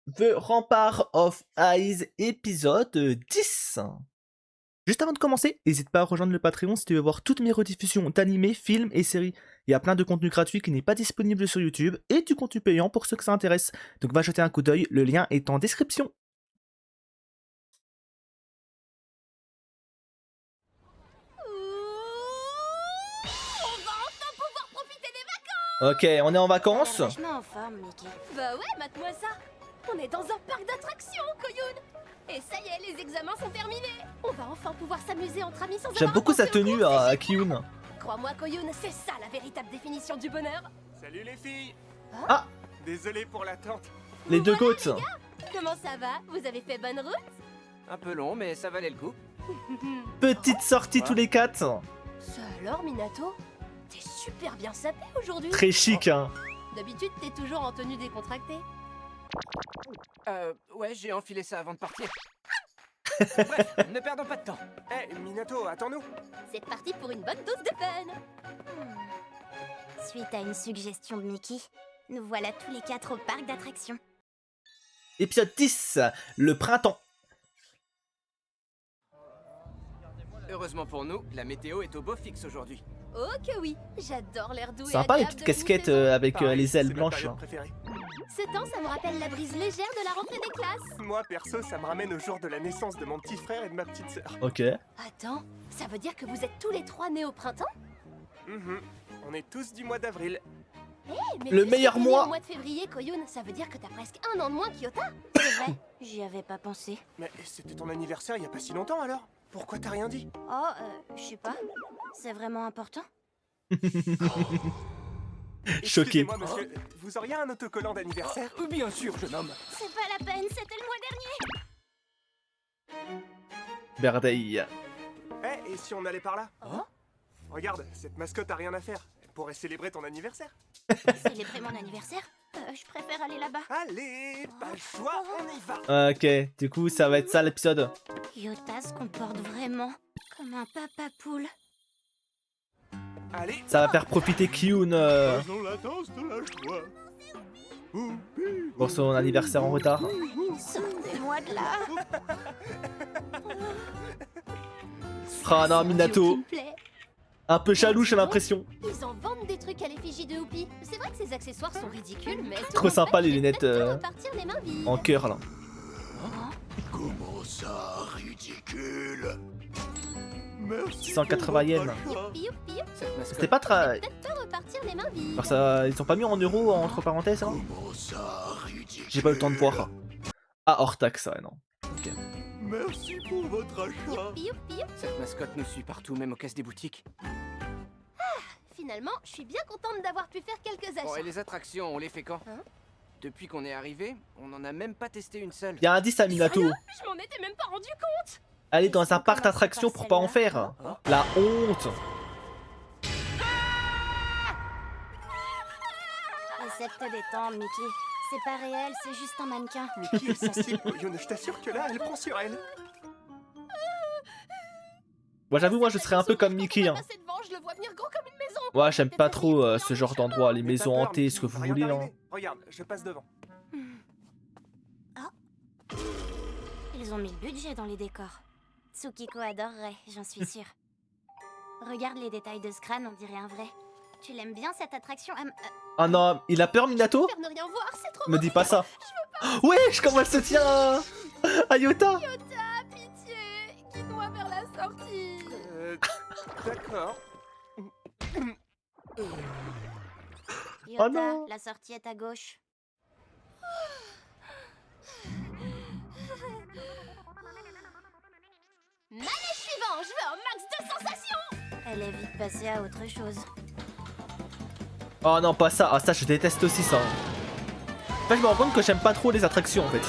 The Rampart of Eyes, épisode 10. Juste avant de commencer, n'hésite pas à rejoindre le Patreon si tu veux voir toutes mes rediffusions d'animés, films et séries. Il y a plein de contenu gratuit qui n'est pas disponible sur YouTube et du contenu payant pour ceux que ça intéresse. Donc va jeter un coup d'œil, le lien est en description. On va enfin pouvoir profiter des vacances. Ok, on est en vacances. Vachement en forme, Mickey. Bah ouais, mate-moi ça. On est dans un parc d'attractions, Koyoun. Et ça y est, les examens sont terminés. On va enfin pouvoir s'amuser entre amis sans J'aime avoir beaucoup à penser sa aux tenue cours, à c'est Kyun. génial. Crois-moi, Koyoun, c'est ça la véritable définition du bonheur. Salut les filles. Ah, Désolé pour l'attente. les deux Voilà, côtes. Comment ça va? Vous avez fait bonne route? Un peu long, mais ça valait le coup. Petite sortie tous les quatre. Ça alors, Minato? T'es super bien sapé aujourd'hui. Très chic, hein. D'habitude, t'es toujours en tenue décontractée. Ouais, j'ai enfilé ça avant de partir. Bref, ne perdons pas de temps. Eh, Minato, attends-nous. C'est parti pour une bonne dose de fun. Suite à une suggestion de Mickey, nous voilà tous les quatre au parc d'attractions. Épisode 10, le printemps. Heureusement pour nous, la météo est au beau fixe aujourd'hui. Oh que oui, j'adore l'air doux et Sympa les agréable petites de casquettes mi-saison. avec Pareil, les ailes c'est ma blanches. période Là. préférée. Ce temps, ça me rappelle la brise légère de la rentrée des classes. Moi, perso, ça me ramène au jour de la naissance de mon petit frère et de ma petite sœur. Ok. Attends, ça veut dire que vous êtes tous les trois nés au printemps? Mhm. On est tous du mois d'avril. Mais Le puisque meilleur t'es né mois. au mois de février, Koyoun, ça veut dire que t'as presque un an de moins qu'Yota. C'est vrai, j'y avais pas pensé. Mais c'était ton anniversaire il y a pas si longtemps alors? Pourquoi t'as rien dit? Oh, je sais pas. C'est vraiment important? Choqué. Excusez-moi, monsieur, vous auriez un autocollant d'anniversaire? Bien sûr, jeune homme. C'est pas la peine, c'était le mois dernier. Merveille. Eh, et si on allait par là? Oh. Regarde, cette mascotte a rien à faire. Elle pourrait célébrer ton anniversaire. Célébrer mon anniversaire? Je préfère aller là-bas. Allez, pas le choix, on y va. Ok, du coup ça va être ça l'épisode. Yota se comporte vraiment comme un papa poule. Allez, Ça va faire profiter Kyun faisons la danse de la joie. pour son anniversaire en retard. Sortez-moi de là. Ah non, C'est un duo qui Minato, me plaît. un peu jaloux j'ai l'impression. Ils en vendent des trucs à l'effigie de Whoopi. C'est vrai que ces accessoires sont ridicules, mais... Trop sympa les lunettes repartir les mains vides. en cœur là. Comment ça, ridicule? Merci. 680 yens. Youpi, youpi, youpi. cette mascotte. C'était pas très... Peut-être pas repartir les mains vides. Alors ça, ils sont pas mis en euros entre parenthèses hein. Comment ça, ridicule? J'ai pas eu le temps de voir. Ah, hors taxe, ouais, non. Ok. Merci pour votre achat. Youpi, youpi, youpi. Cette mascotte nous suit partout, même aux caisses des boutiques. Finalement, je suis bien contente d'avoir pu faire quelques achats. Bon, et les attractions, on les fait quand? Hein? Depuis qu'on est arrivé, on en a même pas testé une seule. Y'a un 10 à Minato. Je m'en étais même pas rendu compte. Aller dans un Comment parc ça d'attractions passe, pour pas en celle-là faire. La honte. Essaie de te détendre, Mickey. C'est pas réel, c'est juste un mannequin. Mais qui est sensible, Koyone? Je t'assure que là, elle prend sur elle. Moi j'avoue, moi je serais un peu comme Mickey. Hein. Passer devant, je le vois venir gros comme une maison. Ouais, j'aime pas trop ce genre d'endroit, les Mais maisons t'as peur, hantées, ce que Mickey, vous rien voulez. Hein. d'arriver. Regarde, je passe devant. Ils ont mis le budget dans les décors. Tsukiko adorerait, j'en suis sûre. Regarde les détails de ce crâne, on dirait un vrai. Tu l'aimes bien cette attraction Ah non, il a peur Minato? Faire ne rien voir, c'est trop Me dis pas ça. Wesh, comment elle se tient à Yota? Ah, pitié. Guide-moi vers la sortie. D'accord. Yota, non. la sortie est à gauche. Manège suivant, je veux un max de sensations. Elle est vite passée à autre chose. Oh non, pas ça. Ah ça, je déteste aussi ça. En fait, je me rends compte que j'aime pas trop les attractions en fait.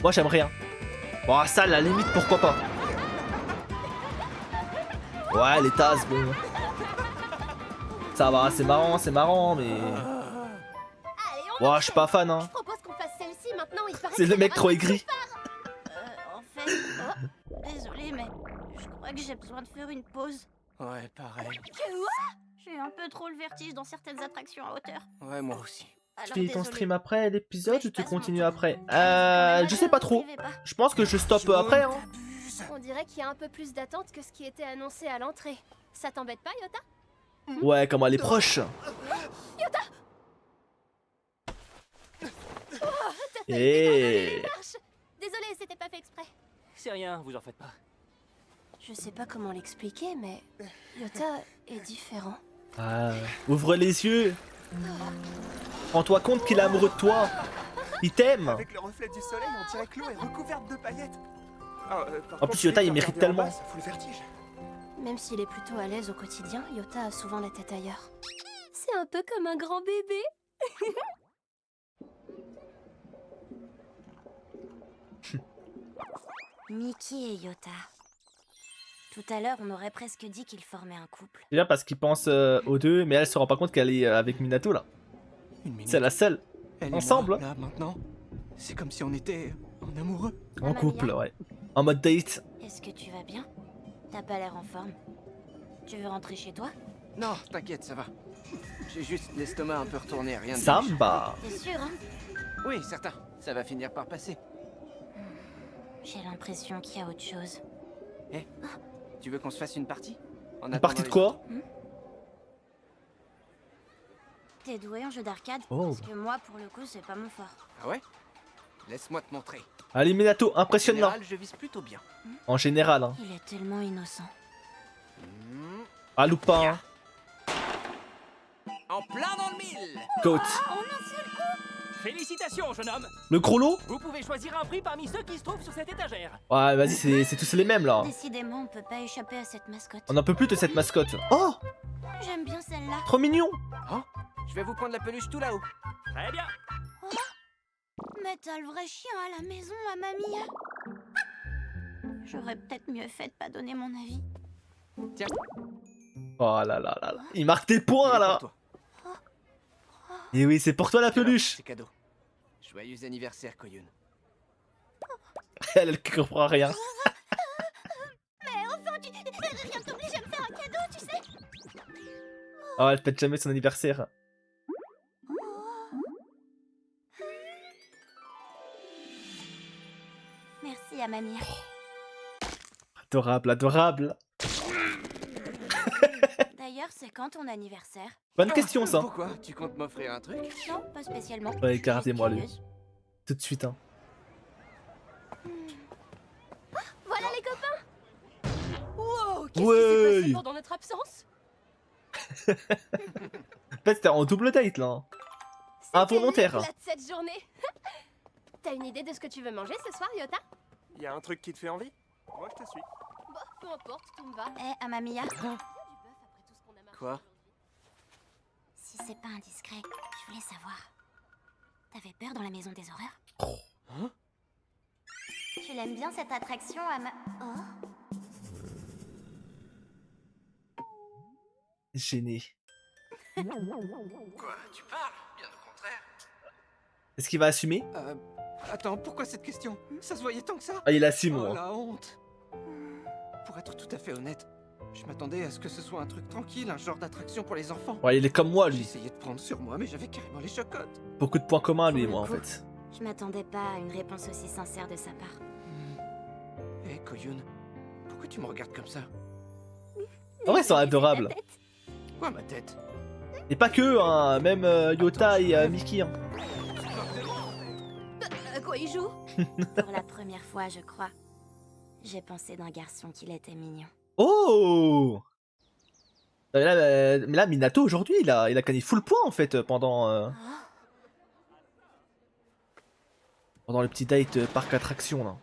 Moi, j'aime rien. Bon, ça, à la limite, pourquoi pas. Ouais, les tasses, bon. Ça va, c'est marrant, mais... Allez, on Ouais, je suis pas fan, Je hein. propose qu'on fasse celle-ci maintenant. Il paraît C'est que le mec la trop raconte aigri. En fait... Oh, désolée, mais je crois que j'ai besoin de faire une pause. Ouais, pareil. Que quoi? J'ai un peu trop le vertige dans certaines attractions à hauteur. Ouais, moi aussi. Alors, finis ton désolée. stream après l'épisode Mais ou je tu passe mon continues temps. après C'est quand même Je sais malin, pas trop. m'écrivez pas. Je pense que je stoppe après. Hein. T'abuses. On dirait qu'il y a un peu plus d'attente que ce qui était annoncé à l'entrée. Ça t'embête pas, Yota? Ouais, comment elle est proche. Et Marche. Désolée, c'était pas fait exprès. C'est rien, vous en faites pas. Je sais pas comment l'expliquer, mais Yota est différent. ah, ouvre les yeux. Rends-toi compte qu'il est amoureux de toi. Il t'aime. Avec le reflet du soleil, on dirait que l'eau est recouverte de paillettes. En plus, Yota, il mérite tellement. Ça fout le vertige. Même s'il est plutôt à l'aise au quotidien, Yota a souvent la tête ailleurs. C'est un peu comme un grand bébé. Mickey et Yota. Tout à l'heure, on aurait presque dit qu'ils formaient un couple. Déjà parce qu'il pense aux deux, mais elle se rend pas compte qu'elle est avec Minato là. Une minute. C'est la seule. Elle est ensemble. Là, maintenant. C'est comme si on était en amoureux. En Maman, couple, Mia. ouais. En mode date. Est-ce que tu vas bien? T'as pas l'air en forme. Tu veux rentrer chez toi? Non, t'inquiète, ça va. J'ai juste l'estomac un peu retourné, rien de méchant. Samba. T'es sûr, hein? Oui, certain. Ça va finir par passer. J'ai l'impression qu'il y a autre chose. Tu veux qu'on se fasse une partie En Une attendant partie de les quoi autres T'es doué en jeu d'arcade? Oh. Parce que moi, pour le coup, c'est pas mon fort. Ah ouais Laisse-moi te montrer. Allez Minato, En impressionne-la. général, je vise plutôt bien. En général, hein. Il est tellement innocent. Hmm, Ah, Lupin. En plein dans le mille. Côte. Félicitations, jeune homme. Le gros lot. Vous pouvez choisir un prix parmi ceux qui se trouvent sur cette étagère. Ouais, vas-y, c'est tous les mêmes là. Décidément, on peut pas échapper à cette mascotte. On n'en peut plus de cette mascotte. Oh, J'aime bien celle-là. trop mignon. Je vais vous prendre la peluche tout là-haut. Très bien. Mais t'as le vrai chien à la maison, ma mamie. J'aurais peut-être mieux fait de pas donner mon avis. Oh là là là là. Il marque des points Il est là. pour toi. Et oui, c'est pour toi la Alors, peluche. C'est cadeau. Joyeux anniversaire, Koyun. Elle comprend rien. Enfin, tu... rien t'oblige à me faire un cadeau, tu sais. Oh, elle fête jamais son anniversaire. Merci à mamie. Adorable, adorable. D'ailleurs, c'est quand ton anniversaire? Bonne question ça. Pourquoi Tu comptes m'offrir un truc Non, pas spécialement. Ouais, Je suis gardez-moi juste lui. curieuse. Tout de suite, hein. Voilà les copains. Wow, qu'est-ce Ouais. qui s'est passé pendant notre absence? En fait, c'était en double date là. C'était Involontaire. l'éclat de cette journée. T'as une idée de ce que tu veux manger ce soir, Yota? Y a un truc qui te fait envie? Moi je te suis. Bon, peu importe, tout me va. Eh, à mamie, Du bœuf après tout ce qu'on a marché Quoi aujourd'hui. si c'est pas indiscret, je voulais savoir. T'avais peur dans la maison des horreurs? Hein Tu l'aimes bien cette attraction à ma... Oh, Gêné. Quoi Tu parles Bien au contraire. Est-ce qu'il va assumer? Attends, pourquoi cette question Ça se voyait tant que ça Ah, il assume, Oh moi. la honte. Pour être tout à fait honnête, je m'attendais à ce que ce soit un truc tranquille, un genre d'attraction pour les enfants. Ouais, il est comme moi, J'ai lui. essayé de prendre sur moi, mais j'avais carrément les chocottes. Beaucoup de points communs, lui et moi, en fait. je m'attendais pas à une réponse aussi sincère de sa part. Hé, Koyun, pourquoi tu me regardes comme ça En vrai, ils sont adorables. Quoi, ma tête Et pas que, hein. Même Yota et Mickey, hein. À quoi il joue? Pour la première fois, je crois, j'ai pensé d'un garçon qu'il était mignon. Oh! Mais là, Minato, aujourd'hui, il a gagné full point, en fait, pendant le petit date parc attraction, là.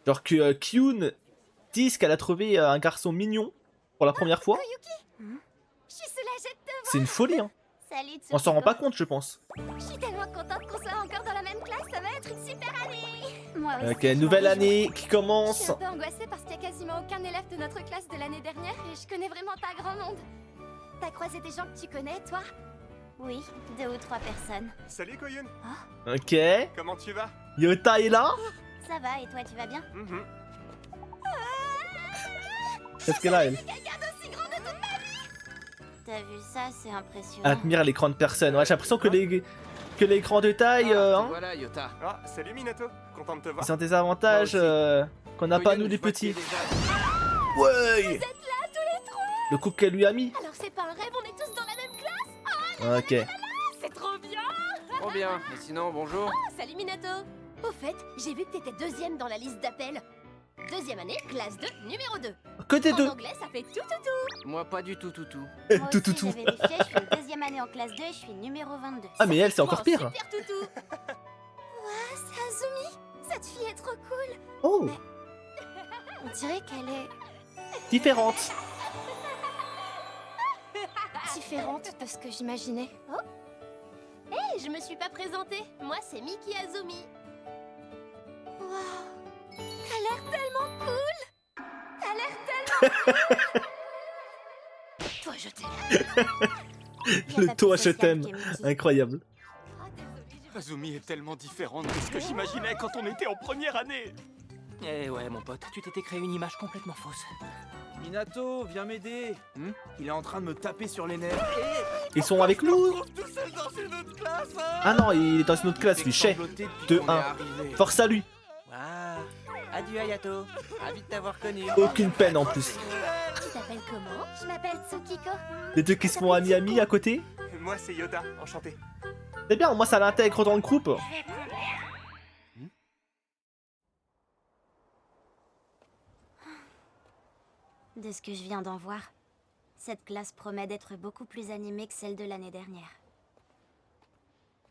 Genre que Kyun dise qu'elle a trouvé un garçon mignon pour la première fois. Je suis soulagée de te C'est une folie, hein. Salut, On s'en rend Tsukiko. pas compte, je pense. Je suis tellement contente qu'on soit encore dans la même classe, ça va être une super année. Moi aussi. Ok, je nouvelle m'en année qui Je commence. suis un peu angoissée parce qu'il y a quasiment aucun élève de notre classe de l'année dernière et je connais vraiment pas grand monde. T'as croisé des gens que tu connais, toi? réjouis. Oui, 2 ou 3 personnes. Salut Koyun, Ok. comment tu vas? Yota est là. Ça va, et toi, tu vas bien? Mhm. Qu'est-ce qu'elle a, elle? T'as vu ça, c'est impressionnant. Admire l'écran de personne. Ouais, j'ai l'impression que l'écran de taille, Ah, hein, voilà, Yota. Ah, salut Minato, content de te voir. ils ont des avantages qu'on n'a pas Koyun, nous les je vois que petits. t'es déjà- Ouais. Le coup qu'elle lui a mis. Alors c'est pas un rêve, on est tous dans la même classe. Ok. C'est trop bien. Trop bien. Et sinon, bonjour. Salut Minato. Au fait, j'ai vu que t'étais deuxième dans la liste d'appels. Deuxième année, classe 2, numéro 2. Que des En deux. anglais, ça fait tout. Moi, pas du tout, tout. Moi Tout, aussi, tout, tout. j'ai vérifié, je suis en deuxième année en classe 2 et je suis numéro 22. Ah, mais elle, c'est encore Oh, pire. Super toutou. Ouah, c'est Azumi. Cette fille est trop cool. Oh, On dirait qu'elle est différente. différente de ce que j'imaginais. Hé, je me suis pas présentée. Moi, c'est Miki Azumi. Waouh. T'as l'air tellement cool. T'as l'air tellement Toi, je t'aime. Le toi, je t'aime. Incroyable. Ah, désolée, j'ai Azumi est tellement différente de ce que j'imaginais quand on était en première année. Eh ouais, mon pote, tu t'étais créé une image complètement fausse. Minato, viens m'aider. Il est en train de me taper sur les nerfs. Ils sont avec nous. Tout seul dans une autre classe, hein. Ah non, il est dans une autre classe, lui. Chais. 2-1. Force à lui. Ah, adieu Ayato. Ravi de t'avoir connu. Aucune peine en plus. Tu t'appelles comment? Je m'appelle Tsukiko. Les deux qui se font amis à côté. Moi, c'est Yota, enchanté. C'est bien, moi ça l'intègre dans le groupe. De ce que je viens d'en voir, cette classe promet d'être beaucoup plus animée que celle de l'année dernière.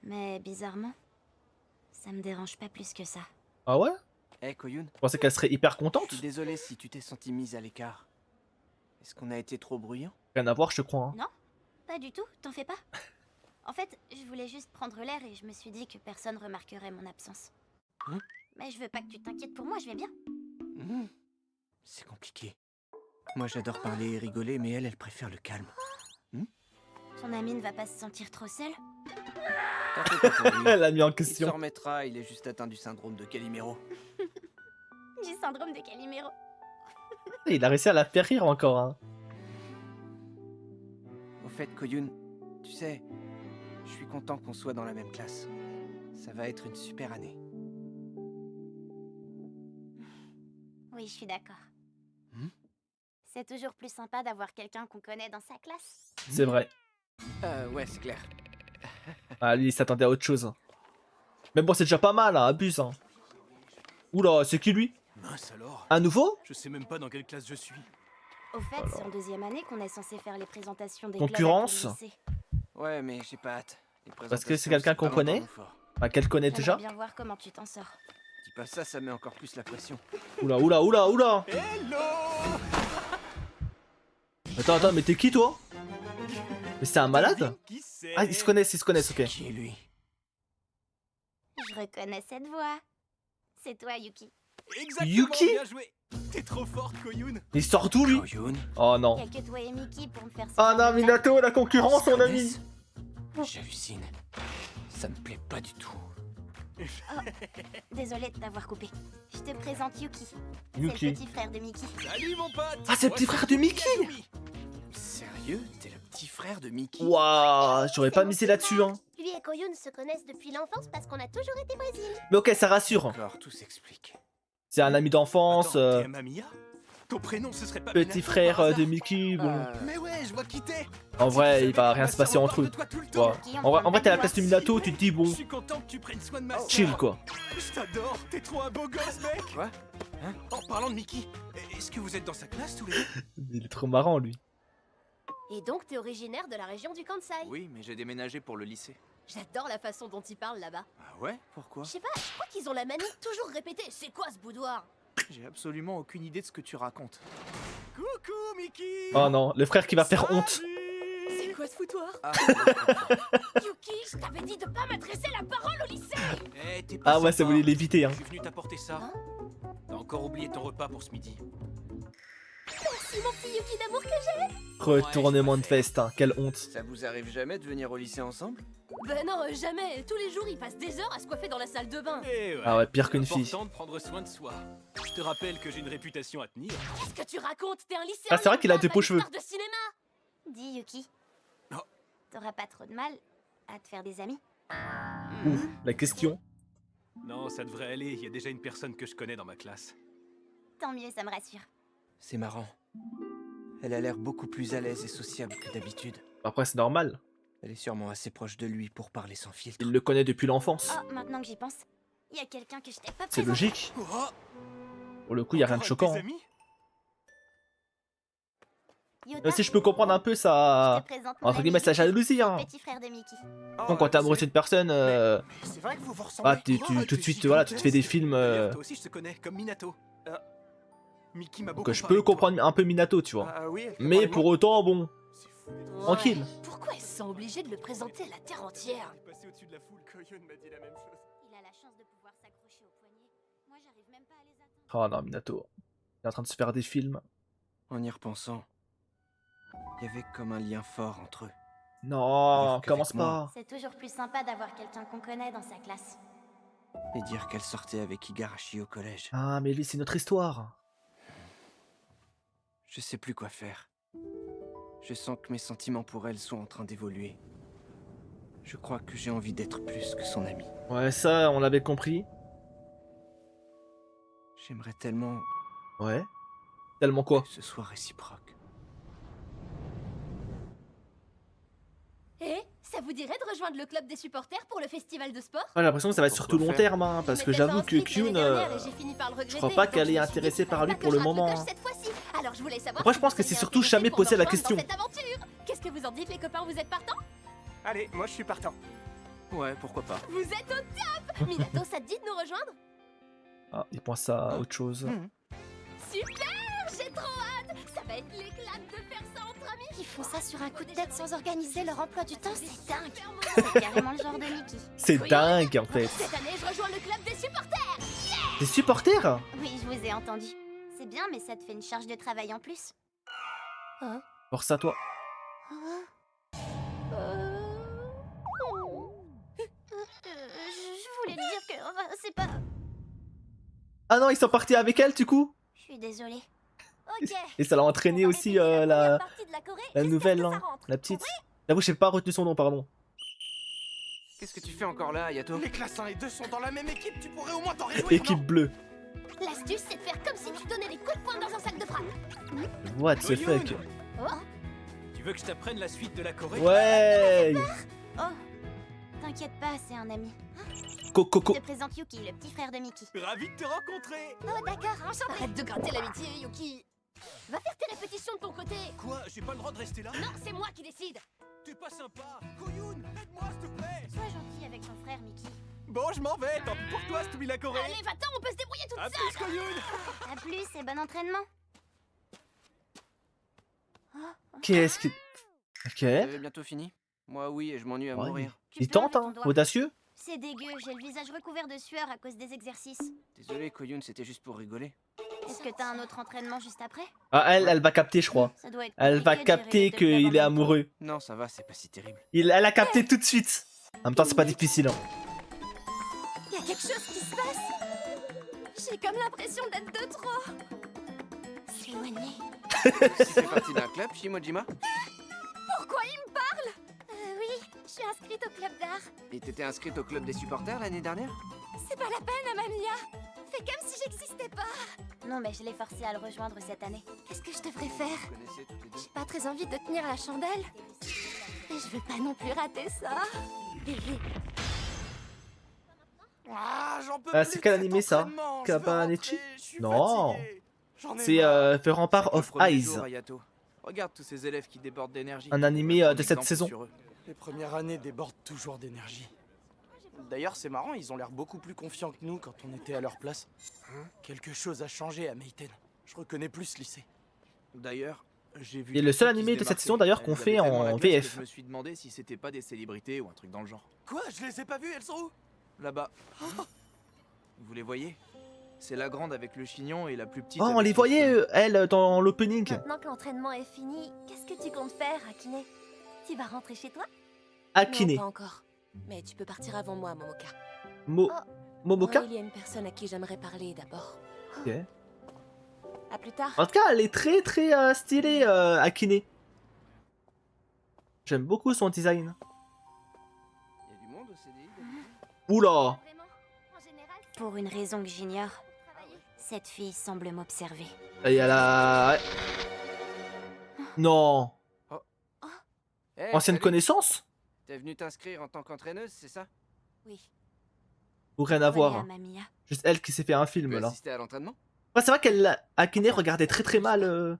Mais bizarrement, ça me dérange pas plus que ça. Ah ouais? Eh, Koyun, Je pensais qu'elle serait hyper je contente. suis désolé si tu t'es senti mise à l'écart. Est-ce qu'on a été trop bruyant? Rien à voir, je crois. hein. Pas du tout, t'en fais pas. En fait, je voulais juste prendre l'air et je me suis dit que personne remarquerait mon absence. Hein? Mais je veux pas que tu t'inquiètes pour moi, je vais bien. C'est compliqué. Moi, j'adore parler et rigoler, mais elle préfère le calme. Ton ami ne va pas se sentir trop seul? T'en fais pas pour lui. Elle a mis en Il s'en question. remettra, il est juste atteint du syndrome de Calimero. Du syndrome de Calimero. Il a réussi à la faire rire encore. Hein. Au fait, Koyun, tu sais, je suis content qu'on soit dans la même classe. Ça va être une super année. Oui, je suis d'accord. Hmm? C'est toujours plus sympa d'avoir quelqu'un qu'on connaît dans sa classe. C'est vrai. Ouais, c'est clair. Ah, lui, il s'attendait à autre chose. Mais bon, c'est déjà pas mal, hein, abuse. Hein. Oula, c'est qui lui? Mince alors, Un nouveau? je sais même pas dans quelle classe je suis. Au fait, c'est en deuxième année qu'on est censé faire les présentations des Concurrence. clubs à tout le lycée. Ouais, mais j'ai pas hâte. Les Parce que c'est présentations, quelqu'un qu'on pas connaît? mon fort. Bah, qu'elle connaît J'aimerais déjà. bien voir comment tu t'en sors. Dis pas ça, ça met encore plus la pression. Oula, oula, oula, oula. Hello. Attends, mais t'es qui toi? Mais c'est un malade? Qui c'est? Ah, ils se connaissent, ok. Qui est lui? Je reconnais cette voix. C'est toi, Yuki. Exactement, Yuki. bien joué. T'es trop forte, Koyun. Il sort d'où lui? Koyun? Oh non. Y'a que toi et Mickey pour me faire ce Oh genre non, de blague. Minato, la concurrence, mon ami. J'hallucine. Ça me plaît pas du tout. Désolée de t'avoir coupé. Je te présente Yuki. C'est Yuki. le petit frère de Mickey. Salut, mon pote. Ah, c'est le petit frère de Mickey. Sérieux? T'es le petit frère de Mickey? Waouh, j'aurais pas misé là-dessus, hein. Lui et Koyun se connaissent depuis l'enfance parce qu'on a toujours été voisines. Mais ok, ça rassure. D'accord, tout s'explique. C'est un ami d'enfance, Attends, t'es Mamiya? Ton prénom, ce serait pas petit Minato, frère par hasard? de Mickey. Bon. Mais ouais, je vois qui t'es. En vrai, il va rien se passer entre eux. Toi. Ouais. En vrai, t'es à la place de Minato, tu te dis bon, Je suis content que tu prennes soin de ma sœur. chill quoi. Je t'adore, t'es trop un beau gosse, mec. Quoi? Hein? En parlant de Mickey, est-ce que vous êtes dans sa classe tous les deux? Il est trop marrant lui. Et donc, t'es originaire de la région du Kansai. Oui, mais j'ai déménagé pour le lycée. J'adore la façon dont ils parlent là-bas. Ah ouais? Pourquoi? Je sais pas, je crois qu'ils ont la manie de toujours répéter. C'est quoi ce boudoir? J'ai absolument aucune idée de ce que tu racontes. Coucou, Mickey. Oh non, le frère qui va faire honte. Salut. C'est quoi ce foutoir? Ah, ouais, je comprends. Yuki, je t'avais dit de pas m'adresser la parole au lycée. Eh, t'es pas Ah ouais, ça sympa. voulait l'éviter hein. Je suis venu t'apporter ça. Hein? T'as encore oublié ton repas pour ce midi. Merci mon petit Yuki d'amour que j'ai. Retournement de veste, hein. Quelle honte. Ça vous arrive jamais de venir au lycée ensemble? Ben non, jamais. Tous les jours, ils passent des heures à se coiffer dans la salle de bain. Eh ouais. Ah ouais, pire qu'une C'est fille. important de prendre soin de soi. Je te rappelle que j'ai une réputation à tenir. Qu'est-ce que tu racontes? T'es un lycéen. Ah, c'est vrai qu'il a des beaux cheveux. star de cinéma. Dis Yuki, T'auras pas trop de mal à te faire des amis. Ouh, la question. Non, ça devrait aller, il y a déjà une personne que je connais dans ma classe. Tant mieux, ça me rassure. C'est marrant. Elle a l'air beaucoup plus à l'aise et sociable que d'habitude. Après, c'est normal. Elle est sûrement assez proche de lui pour parler sans filtre. Il le connaît depuis l'enfance. Oh, maintenant que j'y pense, il y a quelqu'un que je t'ai pas C'est présenté. logique. Oh, Pour le coup, il y a rien de encore choquant. tes hein. amis Yoda, Même si je peux comprendre un peu je sa... te présente mon Entre ami guillemets, sa Mickey, jalousie. Hein. le petit frère de Mickey. Donc, quand t'es amoureux d'une personne, C'est vrai que vous vous ressemblez. ah, tout de suite, voilà, tu te fais des films. D'ailleurs, toi aussi je te connais, comme Minato. Mickey m'a beaucoup Donc, je parlé peux de toi. comprendre un peu Minato, tu vois. Ah oui, elle fait Mais parler pour moi. autant, bon, C'est fou d'être tranquille. Pourquoi ils sont obligés de le présenter à la terre entière? passé au-dessus de la foule. Koyun m'a dit la même chose. Il a la chance de pouvoir s'accrocher au poignet. Moi, j'arrive même pas à les atteindre. Oh non, Minato. Il est en train de se faire des films. En y repensant, il y avait comme un lien fort entre eux. Non, Alors qu'avec commence moi- pas. C'est toujours plus sympa d'avoir quelqu'un qu'on connaît dans sa classe. Et dire qu'elle sortait avec Igarashi au collège. Ah, mais lui, c'est notre histoire. Je sais plus quoi faire. Je sens que mes sentiments pour elle sont en train d'évoluer. Je crois que j'ai envie d'être plus que son ami. Ouais, ça, on l'avait compris. J'aimerais tellement Ouais. Tellement quoi? que ce soit réciproque. Et ça vous dirait de rejoindre le club des supporters pour le festival de sport? J'ai l'impression que ça va être sur tout Pourquoi long faire terme, hein, parce Je que m'étais pas j'avoue que inscrite l'année Kyun, dernière et j'ai fini par le regretter, crois pas donc qu'elle je est me suis dit intéressée qu'il par fallait lui pas pour que le je rate moment. coche cette fois-ci. Alors je voulais savoir Après, si je pense vous que c'est seriez surtout intéressés jamais pour posé nous la rejoindre question. dans cette aventure. Qu'est-ce que vous en dites les copains, vous êtes partants? Allez, moi je suis partant. Ouais, pourquoi pas. Vous êtes au top. Minato, ça te dit de nous rejoindre? Ah, il pense à autre chose. Super, j'ai trop hâte. Ça va être l'éclat de faire ça entre amis. Ils font ça sur un coup de tête sans organiser leur emploi du temps, c'est dingue. C'est carrément le genre de Mickey. C'est dingue, en fait. Cette année, je rejoins le club des supporters. Des supporters? Oui, je vous ai entendu. C'est bien, mais ça te fait une charge de travail en plus. Force à toi. Je voulais te dire que... Enfin, c'est pas... Ah non, ils sont partis avec elle, du coup? Je suis désolée. Ok. Et ça l'a entraîné On va aussi, répéter la la première partie de la Corée jusqu'à nouvelle, ce que hein, ça rentre. la petite. J'avoue, je sais pas retenu son nom, pardon. Qu'est-ce que tu fais encore là, Yato? Les classes 1 et 2 sont dans la même équipe, tu pourrais au moins t'en réjouir. Équipe bleue. L'astuce, c'est de faire comme si tu donnais des coups de poing dans un sac de frappe. What the Koyun, fuck? Tu veux que je t'apprenne la suite de la Corée? Ouais. Oh, t'inquiète pas, c'est un ami. Coco. Je te présente Yuki, le petit frère de Mickey. Ravi de te rencontrer. Oh, d'accord, enchanté. Arrête de gratter l'amitié, Yuki. Va faire tes répétitions de ton côté. Quoi? J'ai pas le droit de rester là? Non, c'est moi qui décide. T'es pas sympa. Koyun, aide-moi s'il te plaît. Sois gentil avec ton frère, Mickey. Bon, je m'en vais, tant pis pour toi, Stoubi la Corée. Allez, va-t'en, on peut se débrouiller toute À seule. plus, Koyun. À plus et bon entraînement. Qu'est-ce que... Ok. Vous avez bientôt fini? Moi oui, et je m'ennuie à Ouais. mourir. Tu Il peux tente, enlever hein. ton doigt. Audacieux. C'est dégueu, j'ai le visage recouvert de sueur à cause des exercices. Désolé, Koyun, c'était juste pour rigoler. Est-ce que t'as un autre entraînement juste après? Ah, elle va capter, je crois. Ça doit être Elle va compliqué de gérer capter les deux clubs en qu'il est même temps. amoureux. Non, ça va, c'est pas si terrible. Elle a capté tout de suite. En même temps, c'est pas difficile. Hein. Il y a quelque chose qui se passe. J'ai comme l'impression d'être de trop. S'éloigner. Tu fais partie d'un club, Shimojima? Pourquoi il me parle? Oui, je suis inscrite au club d'art. Et t'étais inscrite au club des supporters l'année dernière? C'est pas la peine, Amamiya. Fais comme si j'existais pas. Non, mais je l'ai forcé à le rejoindre cette année. Qu'est-ce que je devrais faire? Vous connaissez toutes les deux? J'ai pas très envie de tenir la chandelle. Et je veux pas non plus rater ça. Ah, j'en peux Ah, plus c'est de quel cet animé, ça? entraînement, Kabanechi? je veux rentrer, je suis Non. fatigué. J'en ai C'est marre. The Rampart Le of premier Eyes. jour, Ayato. Regarde tous ces élèves qui débordent d'énergie. Un animé, Prends de cette exemple saison. sur eux. Les premières années débordent toujours d'énergie. D'ailleurs, c'est marrant, ils ont l'air beaucoup plus confiants que nous quand on était à leur place. Quelque chose a changé à Meiten. Je reconnais plus ce lycée. D'ailleurs, j'ai vu. Et le seul quelqu'un qui animé se de cette démarquait. saison, d'ailleurs, Elles qu'on avaient fait tellement en la classe que VF. Je me suis demandé si c'était pas des célébrités ou un truc dans le genre. Quoi? Je les ai pas vus, elles sont où? Là-bas. Vous les voyez? C'est la grande avec le chignon et la plus petite. Oh, on avec les le voyait, chignon. elle, dans l'opening. Maintenant que l'entraînement est fini, qu'est-ce que tu comptes faire, Akine? Tu vas rentrer chez toi? Akine. Non, pas encore. Mais tu peux partir avant moi, Momoka. Momoka? Il y a une personne à qui j'aimerais parler d'abord. Ok. À plus tard. En tout cas, elle est très très stylée, Akine. J'aime beaucoup son design. Il y a du monde au CDI Oula. Vraiment, en général, Pour une raison que j'ignore, cette fille semble m'observer. Et elle a... Non. Hey, Ancienne salut. connaissance? T'es venu t'inscrire en tant qu'entraîneuse, c'est ça? Oui. Ou rien à Voilà, voir. Mamia. Juste elle qui s'est fait un Tu film peux là. assister à l'entraînement? Ouais, c'est vrai qu'elle, Akine regardait très mal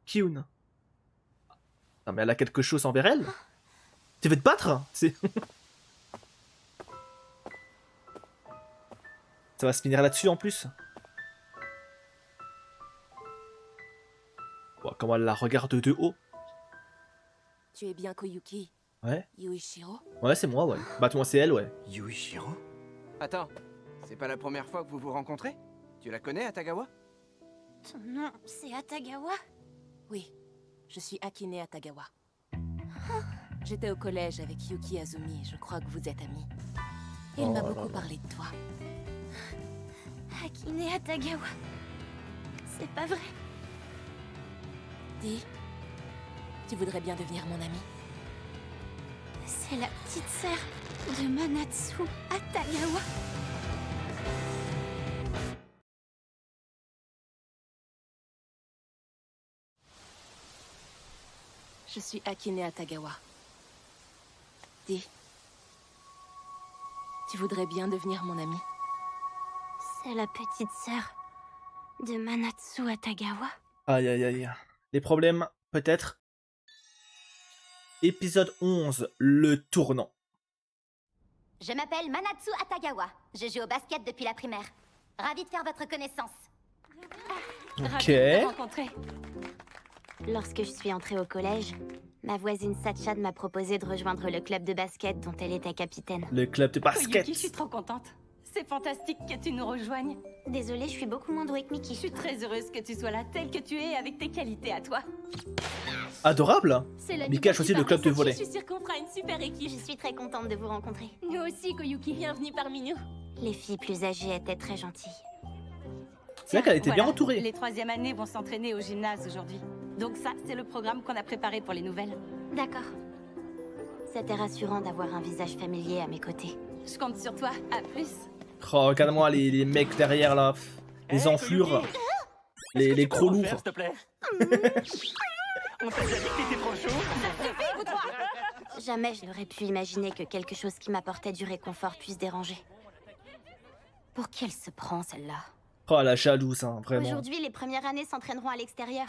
Kyun. Non mais elle a quelque chose envers elle. Tu veux te battre? C'est... Ça va se finir là-dessus en plus. Wow, comment elle la regarde de haut. Tu es bien Koyuki Ouais. Yuichiro? Ouais, c'est moi, ouais. Bah, moi, c'est elle, ouais. Yuichiro? Attends, c'est pas la première fois que vous vous rencontrez? Tu la connais, Atagawa? Ton nom, c'est Atagawa? Oui, je suis Akine Atagawa. J'étais au collège avec Yuki Azumi, je crois que vous êtes amis. Il Oh m'a là beaucoup là. parlé de toi. Akine Atagawa. C'est pas vrai. Dis, tu voudrais bien devenir mon ami? C'est la petite sœur de Manatsu Atagawa. Je suis Akine Atagawa. Dis, tu voudrais bien devenir mon ami? C'est la petite sœur de Manatsu Atagawa. Aïe, aïe, aïe. Les problèmes, peut-être. Épisode 11, le tournant. je m'appelle Manatsu Atagawa. Je joue au basket depuis la primaire. Ravi de faire votre connaissance. Ok. Lorsque je suis entrée au collège, ma voisine Sachan m'a proposé de rejoindre le club de basket dont elle était capitaine. Le club de basket. Koyuki, je suis trop contente. C'est fantastique que tu nous rejoignes. Désolée, je suis beaucoup moins douée que Miki. Je suis très heureuse que tu sois là, telle que tu es, avec tes qualités à toi. Adorable. C'est la Mika a choisi le club de volley. Je suis sûre qu'on fera une super équipe. Je suis très contente de vous rencontrer. Nous aussi, Koyuki, bienvenue parmi nous. Les filles plus âgées étaient très gentilles. C'est vrai qu'elle était bien Voilà, entourée. Les troisième années vont s'entraîner au gymnase aujourd'hui. Donc ça, c'est le programme qu'on a préparé pour les nouvelles. D'accord. C'était rassurant d'avoir un visage familier à mes côtés. Je compte sur toi. À plus. Oh, regarde-moi les mecs derrière là. Les enflures. Les gros lourds. S'il te plaît. On t'a déjà dit que t'étais trop chaud. Jamais je n'aurais pu imaginer que quelque chose qui m'apportait du réconfort puisse déranger. Pour qui elle se prend, celle-là? Oh, la jalouse, hein, vraiment. Aujourd'hui, les premières années s'entraîneront à l'extérieur.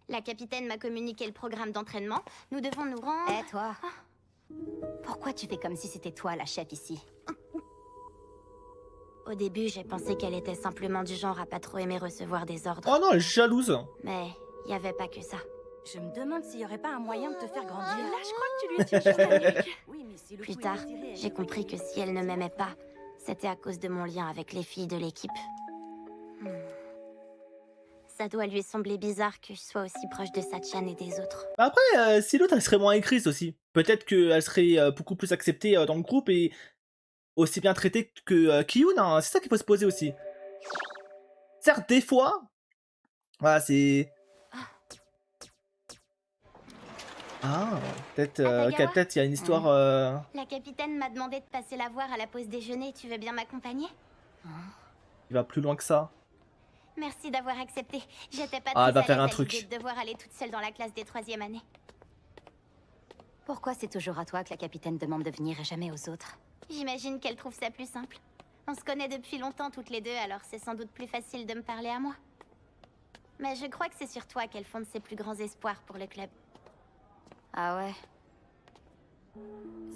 La capitaine m'a communiqué le programme d'entraînement. Nous devons nous rendre... Eh toi, pourquoi tu fais comme si c'était toi la chef ici? Au début, j'ai pensé qu'elle était simplement du genre à pas trop aimer recevoir des ordres. Oh non, elle est jalouse. Mais il n'y avait pas que ça. Je me demande s'il y aurait pas un moyen de te faire grandir. Là, je crois que tu lui as juste Oui, mais si le Plus coup est tard, retiré, j'ai compris que si elle ne m'aimait pas, c'était à cause de mon lien avec les filles de l'équipe. Ça doit lui sembler bizarre que je sois aussi proche de Sachan et des autres. Après, si l'autre elle serait moins écrite aussi. Peut-être qu'elle serait beaucoup plus acceptée dans le groupe et aussi bien traitée que Kyun. Hein. C'est ça qu'il faut se poser aussi. Certes, des fois. Voilà, c'est. Ah, peut-être ok, Atagawa peut-être il y a une histoire. La capitaine m'a demandé de passer la voir à la pause déjeuner. Tu veux bien m'accompagner? Qui va plus loin que ça. Merci d'avoir accepté. J'étais pas Ah, elle très va à faire l'aise un à truc. l'idée de devoir aller toute seule dans la classe des 3e années. Pourquoi c'est toujours à toi que la capitaine demande de venir et jamais aux autres? J'imagine qu'elle trouve ça plus simple. On se connaît depuis longtemps toutes les deux, alors c'est sans doute plus facile de me parler à moi. Mais je crois que c'est sur toi qu'elle fonde ses plus grands espoirs pour le club. Ah ouais.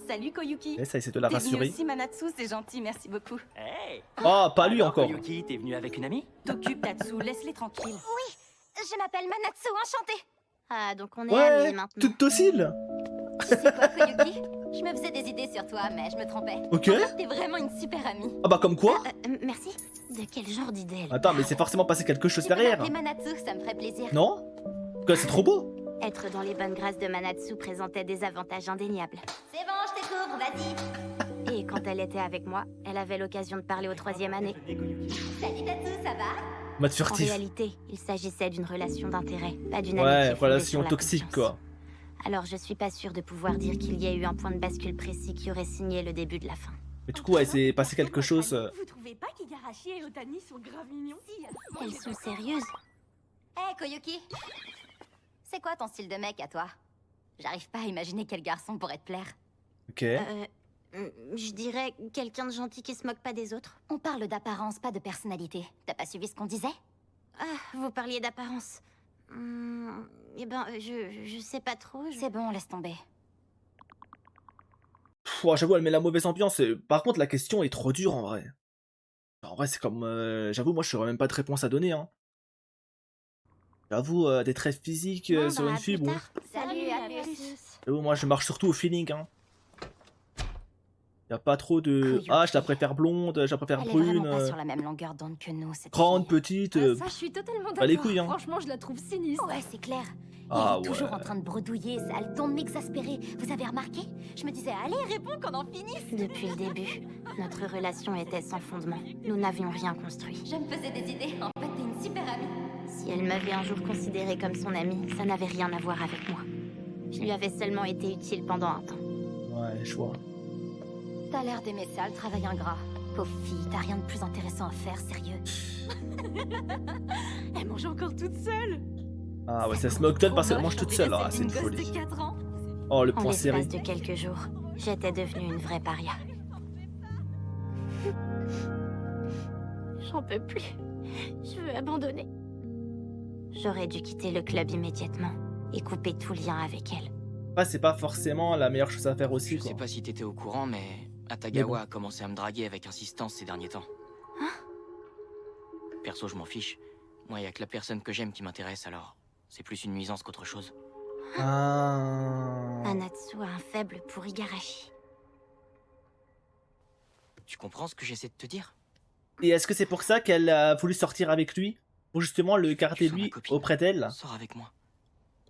Salut Koyuki. Et ça essaie de la T'es venu rassurer. aussi Manatsu, c'est gentil, merci beaucoup. Hey. Oh, pas lui Alors, encore. Koyuki, t'es venu avec une amie? T'occupes Tatsu, laisse-les tranquilles. Je m'appelle Manatsu, enchantée. Ah, donc on est amis Ouais, maintenant. toute docile. Tu sais quoi, Koyuki? Je me faisais des idées sur toi, mais je me trompais. Ok. En fait, t'es vraiment une super amie. Ah bah comme quoi. Merci. De quel genre d'idée elle Attends, mais c'est forcément passé quelque chose Tu peux derrière. m'appeler Manatsu, ça me ferait plaisir. Non? Quoi, c'est trop beau. Être dans les bonnes grâces de Manatsu présentait des avantages indéniables. C'est bon, je t'écouvre, vas-y. Et quand elle était avec moi, elle avait l'occasion de parler aux 3e années. Salut Tatsu, ça va? Mode En furtif. réalité, il s'agissait d'une relation d'intérêt, pas d'une Ouais, amitié fondée sur relation la toxique confiance. quoi. Alors je suis pas sûre de pouvoir dire qu'il y a eu un point de bascule précis qui aurait signé le début de la fin. Mais du coup, ouais, c'est passé quelque chose. Vous trouvez pas qu'Igarashi et Otani sont grave mignons? Elles sont sérieuses? Hé, Koyuki! C'est quoi ton style de mec à toi? J'arrive pas à imaginer quel garçon pourrait te plaire. Ok. Je dirais quelqu'un de gentil qui se moque pas des autres. On parle d'apparence, pas de personnalité. T'as pas suivi ce qu'on disait? Ah, vous parliez d'apparence. Eh ben, je sais pas trop. C'est bon, laisse tomber. Pff, ouais, j'avoue, elle met la mauvaise ambiance. Par contre, la question est trop dure en vrai. En vrai, c'est comme. J'avoue, moi, je saurais même pas de réponse à donner. Hein. J'avoue, des traits physiques Bon, sur bah, une à fille, plus bon. tard. Salut, à plus. J'avoue, moi, je marche surtout au feeling. Hein. Y a pas trop de. Koyuki. Ah, je la préfère blonde, je la préfère Elle est brune. vraiment pas sur la même longueur d'onde que nous, cette Grande, fille. petite. Ah, ça, je suis totalement bah, les d'accord. couilles, hein. Franchement, je la trouve sinistre. Ouais, c'est clair. Ah, Elle est toujours ouais. en train de bredouiller, ça a le ton de m'exaspérer. Vous avez remarqué? Je me disais, allez, réponds qu'on en finisse. Depuis le début, notre relation était sans fondement. Nous n'avions rien construit. Je me faisais des idées. En fait, t'es une super amie. Si elle m'avait un jour considérée comme son amie, ça n'avait rien à voir avec moi. Je lui avais seulement été utile pendant un temps. Ouais, je vois. T'as l'air d'aimer ça, le travail ingrat. Pauvre fille, t'as rien de plus intéressant à faire, sérieux. Elle mange encore toute seule. Ah ouais, ça se moque parce qu'elle mange toute seule. Ah, c'est une folie. Oh, le En point serré. l'espace de quelques jours, j'étais devenue une vraie paria. J'en peux plus. Je veux abandonner. J'aurais dû quitter le club immédiatement et couper tout lien avec elle. Après, c'est pas forcément la meilleure chose à faire aussi, Je quoi. sais pas si t'étais au courant, mais Atagawa a commencé à me draguer avec insistance ces derniers temps. Perso, je m'en fiche. Moi, y a que la personne que j'aime qui m'intéresse, alors c'est plus une nuisance qu'autre chose. Ah. Anatsu a un faible pour Igarashi. Tu comprends ce que j'essaie de te dire? Et est-ce que c'est pour ça qu'elle a voulu sortir avec lui? Pour justement le garder lui auprès d'elle? Sors avec moi.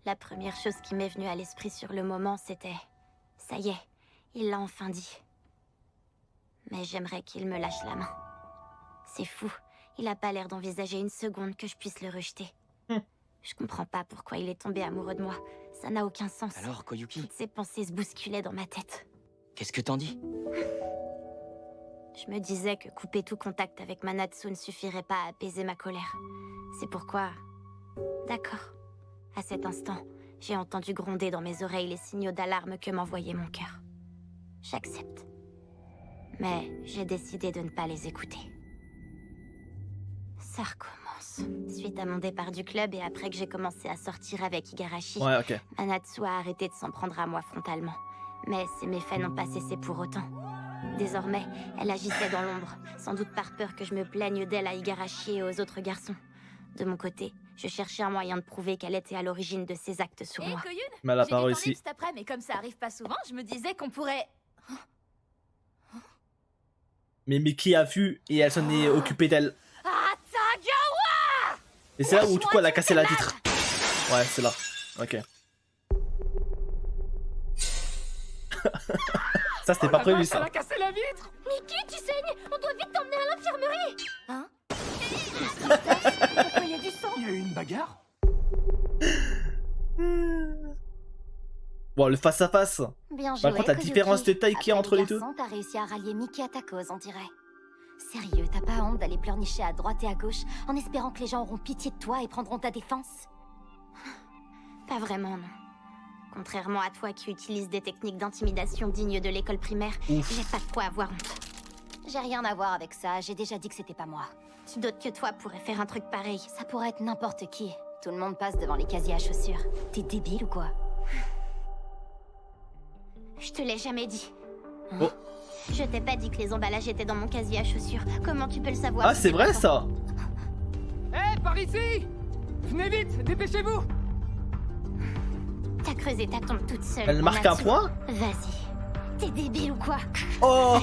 La première chose qui m'est venue à l'esprit sur le moment, c'était... Ça y est, il l'a enfin dit. Mais j'aimerais qu'il me lâche la main. C'est fou, il a pas l'air d'envisager une seconde que je puisse le rejeter. Je comprends pas pourquoi il est tombé amoureux de moi. Ça n'a aucun sens. Alors, Koyuki, Toutes ces pensées se bousculaient dans ma tête. qu'est-ce que t'en dis? Je me disais que couper tout contact avec Manatsu ne suffirait pas à apaiser ma colère. C'est pourquoi... D'accord. À cet instant, j'ai entendu gronder dans mes oreilles les signaux d'alarme que m'envoyait mon cœur. J'accepte. Mais j'ai décidé de ne pas les écouter. Ça recommence. Suite à mon départ du club et après que j'ai commencé à sortir avec Igarashi, Ouais, ok. Manatsu a arrêté de s'en prendre à moi frontalement. Mais ses méfaits n'ont pas cessé pour autant. Désormais, elle agissait dans l'ombre, sans doute par peur que je me plaigne d'elle à Igarashi et aux autres garçons. De mon côté, je cherchais un moyen de prouver qu'elle était à l'origine de ses actes sur Hé, moi. Koyun, Mais elle a j'ai pas du temps réussi. libre cet après, mais comme ça arrive pas souvent, je me disais qu'on pourrait... Mais Miki a vu et elle s'en est occupée d'elle. Atagawa! Et c'est là où du coup elle a cassé la vitre. Ouais, c'est là. Ok. Ça c'était pas prévu ça. cassé la vitre! Mickey, tu saignes! On doit vite t'emmener à l'infirmerie! Hein? Pourquoi il y a du sang? Il y a eu une bagarre? Bon, le face à face. Bien joué, Par contre, la Koyuki. différence de taille qu'il y a Après entre le les deux. garçon, t'as réussi à rallier Mickey à ta cause, on dirait. Sérieux, t'as pas honte d'aller pleurnicher à droite et à gauche en espérant que les gens auront pitié de toi et prendront ta défense? Pas vraiment, non. Contrairement à toi qui utilise des techniques d'intimidation dignes de l'école primaire, Ouf. j'ai pas de quoi avoir honte. J'ai rien à voir avec ça, j'ai déjà dit que c'était pas moi. Tu doutes que toi pourrais faire un truc pareil. Ça pourrait être n'importe qui. Tout le monde passe devant les casiers à chaussures. T'es débile ou quoi? Je te l'ai jamais dit. Oh. Je t'ai pas dit que les emballages étaient dans mon casier à chaussures. Comment tu peux le savoir? Ah, c'est vrai ça. Hé, par ici! Venez vite, dépêchez-vous! T'as creusé ta tombe toute seule. Elle marque un Anatsu. point. Vas-y. T'es débile ou quoi? Oh.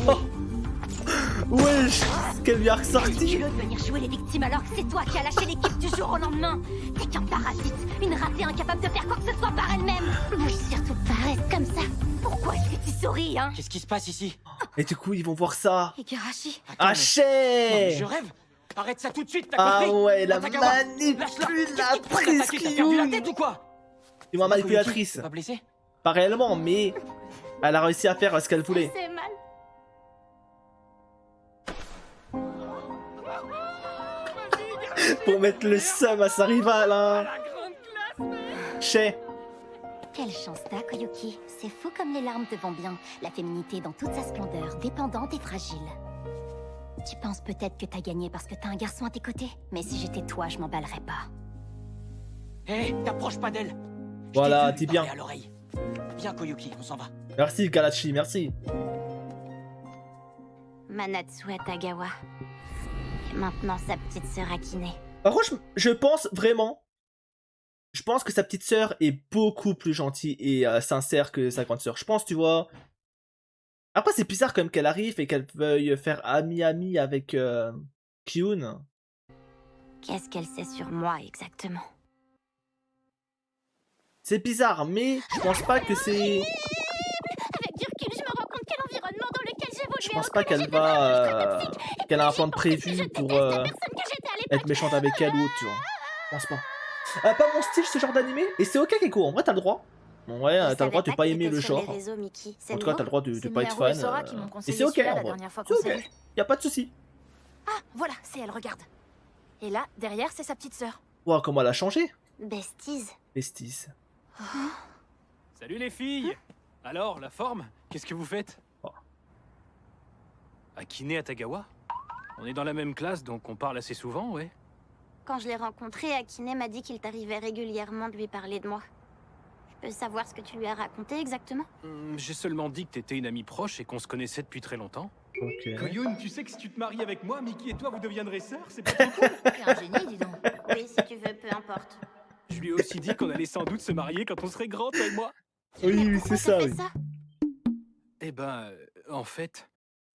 Wesh, qu'elle lui a T'as le ressorti. culot de venir jouer les victimes alors que c'est toi qui as lâché l'équipe du jour au lendemain. T'es qu'un parasite, une ratée incapable de faire quoi que ce soit par elle-même. Bouge surtout pas, reste comme ça. Pourquoi est-ce que tu souris, hein? Qu'est-ce qui se passe ici? Et du coup, ils vont voir ça. Igarashi. Attends, mais- Non, mais Haché. je rêve! Arrête ça tout de suite, t'as Ah compris? ouais, la Atagawa, lâche-la. Qu'est-ce qui te prend manipulatrice d'attaquer? T'as perdu la Kyun. tête ou quoi? C'est moi Ça va, Koyuki? manipulatrice. T'es pas blessé? Pas réellement, mais elle a réussi à faire ce qu'elle voulait. C'est mal. Pour mettre le seum à sa rivale, hein. Chez. Quelle chance t'as, Koyuki. C'est fou comme les larmes te vont bien. La féminité dans toute sa splendeur, dépendante et fragile. Tu penses peut-être que t'as gagné parce que t'as un garçon à tes côtés. Mais si j'étais toi, je m'emballerais pas. Hé, t'approches pas d'elle. Voilà, dis bien. À l'oreille. Viens, Koyuki, on s'en va. Merci, Kalachi, merci. Manatsu Atagawa. Et maintenant sa petite sœur Akine. Par contre, je pense vraiment... Je pense que sa petite sœur est beaucoup plus gentille et sincère que sa grande sœur. Je pense, tu vois... Après, c'est bizarre quand même qu'elle arrive et qu'elle veuille faire ami-ami avec Kyun. Qu'est-ce qu'elle sait sur moi exactement? C'est bizarre, mais je pense pas que c'est... Avec du recul, je me rends compte quel environnement dans lequel j'évolue. Je pense pas qu'elle va... qu'elle a un plan de prévu pour être méchante avec elle ou autre, tu vois. Je pense pas. Pas mon style ce genre d'animé, et c'est ok Keiko, en vrai t'as le droit. Bon, ouais, t'as le droit de pas aimer le genre. En tout cas, t'as le droit de pas être fan. Et c'est ok, en vrai. C'est ok, y'a pas de soucis. Ah, voilà, c'est elle, regarde. Et là, derrière, c'est sa petite sœur. Wow, comment elle a changé. Besties. Besties. Salut les filles. Alors, la forme? Qu'est-ce que vous faites? Akine Atagawa? On est dans la même classe, donc on parle assez souvent, ouais. Quand je l'ai rencontré, Akine m'a dit qu'il t'arrivait régulièrement de lui parler de moi. Je peux savoir ce que tu lui as raconté exactement? J'ai seulement dit que t'étais une amie proche et qu'on se connaissait depuis très longtemps. Ok. Koyun, tu sais que si tu te maries avec moi, Mickey et toi, vous deviendrez sœurs, c'est pas trop cool? T'es un génie, dis donc. Oui, si tu veux, peu importe. Je lui ai aussi dit qu'on allait sans doute se marier quand on serait grand, toi et moi. Oui, c'est ça, oui. Eh ben, en fait...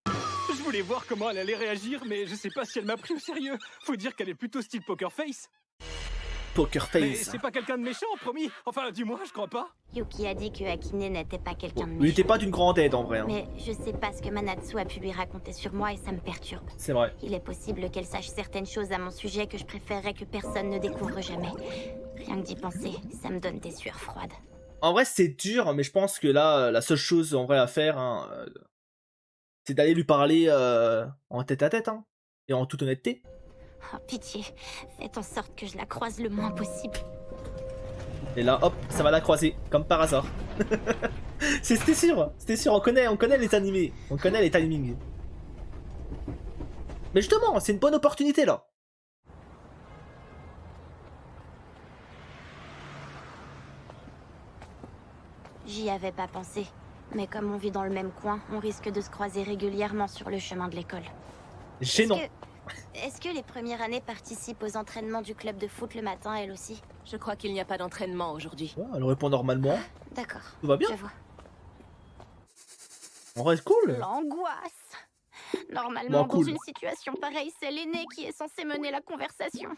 Je voulais voir comment elle allait réagir, mais je sais pas si elle m'a pris au sérieux. Faut dire qu'elle est plutôt style poker face. Poker Mais face. c'est pas quelqu'un de méchant, promis. Enfin, dis-moi, je crois pas. Yuki a dit que Akine n'était pas quelqu'un de méchant. Il était pas d'une grande aide en vrai. Hein. Mais je sais pas ce que Manatsu a pu lui raconter sur moi et ça me perturbe. C'est vrai. Il est possible qu'elle sache certaines choses à mon sujet que je préférerais que personne ne découvre jamais. Rien que d'y penser, ça me donne des sueurs froides. En vrai, c'est dur, mais je pense que là, la seule chose en vrai à faire, hein, c'est d'aller lui parler en tête à tête, hein, et en toute honnêteté. Oh, pitié, faites en sorte que je la croise le moins possible. Et là, hop, ça va la croiser, comme par hasard. C'était sûr, on connaît les animés, on connaît les timings. Mais justement, c'est une bonne opportunité là. J'y avais pas pensé, mais comme on vit dans le même coin, on risque de se croiser régulièrement sur le chemin de l'école. Gênant. Est-ce que les premières années participent aux entraînements du club de foot le matin, elle aussi? Je crois qu'il n'y a pas d'entraînement aujourd'hui. Ouais, elle répond normalement. D'accord. Tout va bien. Je vois. En vrai, c'est cool. L'angoisse. Normalement, Bon, cool. dans une situation pareille, c'est l'aîné qui est censé mener la conversation.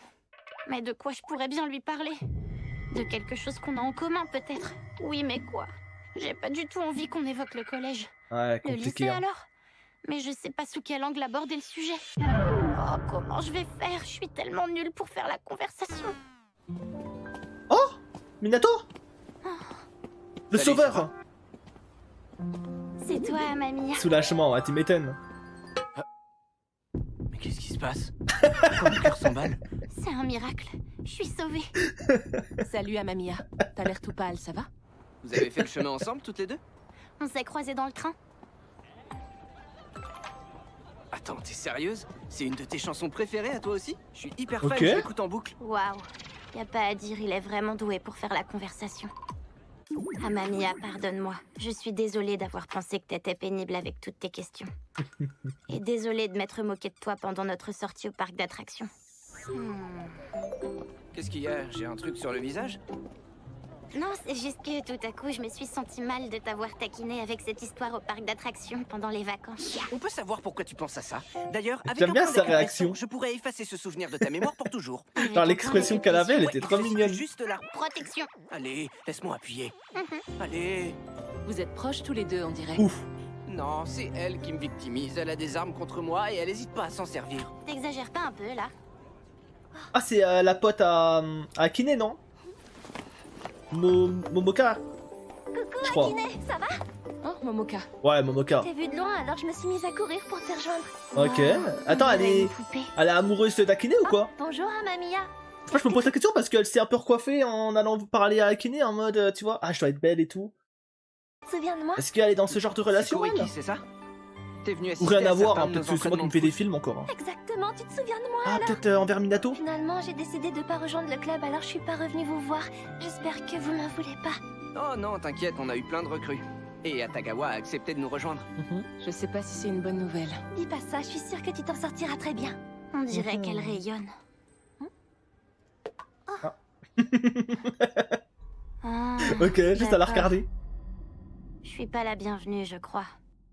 Mais de quoi je pourrais bien lui parler? De quelque chose qu'on a en commun, peut-être. Oui, mais quoi? J'ai pas du tout envie qu'on évoque le collège. Ouais, Le compliqué. lycée, Hein. alors? Mais je sais pas sous quel angle aborder le sujet. Oh, comment je vais faire? Je suis tellement nulle pour faire la conversation. Oh, Minato, le Salut, sauveur. C'est toi, mamie. Soulagement, tu m'étonnes. Mais qu'est-ce qui se passe? Pourquoi mon cœur s'emballe? C'est un miracle. Je suis sauvée. Salut Amamiya. T'as l'air tout pâle, ça va? Vous avez fait le chemin ensemble, toutes les deux? On s'est croisés dans le train. Attends, t'es sérieuse? C'est une de tes chansons préférées à toi aussi? Je suis hyper fan, Ok. je l'écoute en boucle. Waouh. Y a pas à dire, il est vraiment doué pour faire la conversation. Amamiya, pardonne-moi. Je suis désolée d'avoir pensé que t'étais pénible avec toutes tes questions. Et désolée de m'être moquée de toi pendant notre sortie au parc d'attractions. Qu'est-ce qu'il y a? J'ai un truc sur le visage? Non, c'est juste que tout à coup, je me suis sentie mal de t'avoir taquiné avec cette histoire au parc d'attractions pendant les vacances. On peut savoir pourquoi tu penses à ça? D'ailleurs, avec J'aime un bien point sa d'accumulation, réaction. je pourrais effacer ce souvenir de ta mémoire pour toujours. Par l'expression qu'elle avait, elle était trop Je suis mignonne. juste là. Protection. Allez, laisse-moi appuyer. Allez. Vous êtes proches tous les deux, on dirait. Ouf. Non, c'est elle qui me victimise. Elle a des armes contre moi et elle hésite pas à s'en servir. T'exagères pas un peu, là? Ah, c'est la pote à Akine, non? Momoka. Coucou Je crois. Akine, ça va? Oh, Momoka. Ouais, Momoka. T'es vu de loin, alors je me suis mise à courir pour te rejoindre. Ok. Attends, elle est amoureuse d'Akine ou quoi? Bonjour Amamiya. Moi, je me pose la question parce qu'elle s'est un peu recoiffée en allant parler à Akine en mode, tu vois, ah, je dois être belle et tout. Tu te souviens de moi? Est-ce qu'elle est dans ce genre de relation, elle? c'est ça? T'es venu Ou assister rien à voir, certains hein, de peut-être nos que c'est moi qui me fais des films encore. Hein. Exactement, tu te souviens de moi Ah, alors? peut-être envers Minato? Finalement, j'ai décidé de pas rejoindre le club, alors je suis pas revenue vous voir. J'espère que vous m'en voulez pas. Oh non, t'inquiète, on a eu plein de recrues. Et Atagawa a accepté de nous rejoindre. Je sais pas si c'est une bonne nouvelle. Dis pas ça, je suis sûre que tu t'en sortiras très bien. On dirait qu'elle rayonne. Ah, Ok, juste à la d'accord. regarder. Je suis pas la bienvenue, je crois.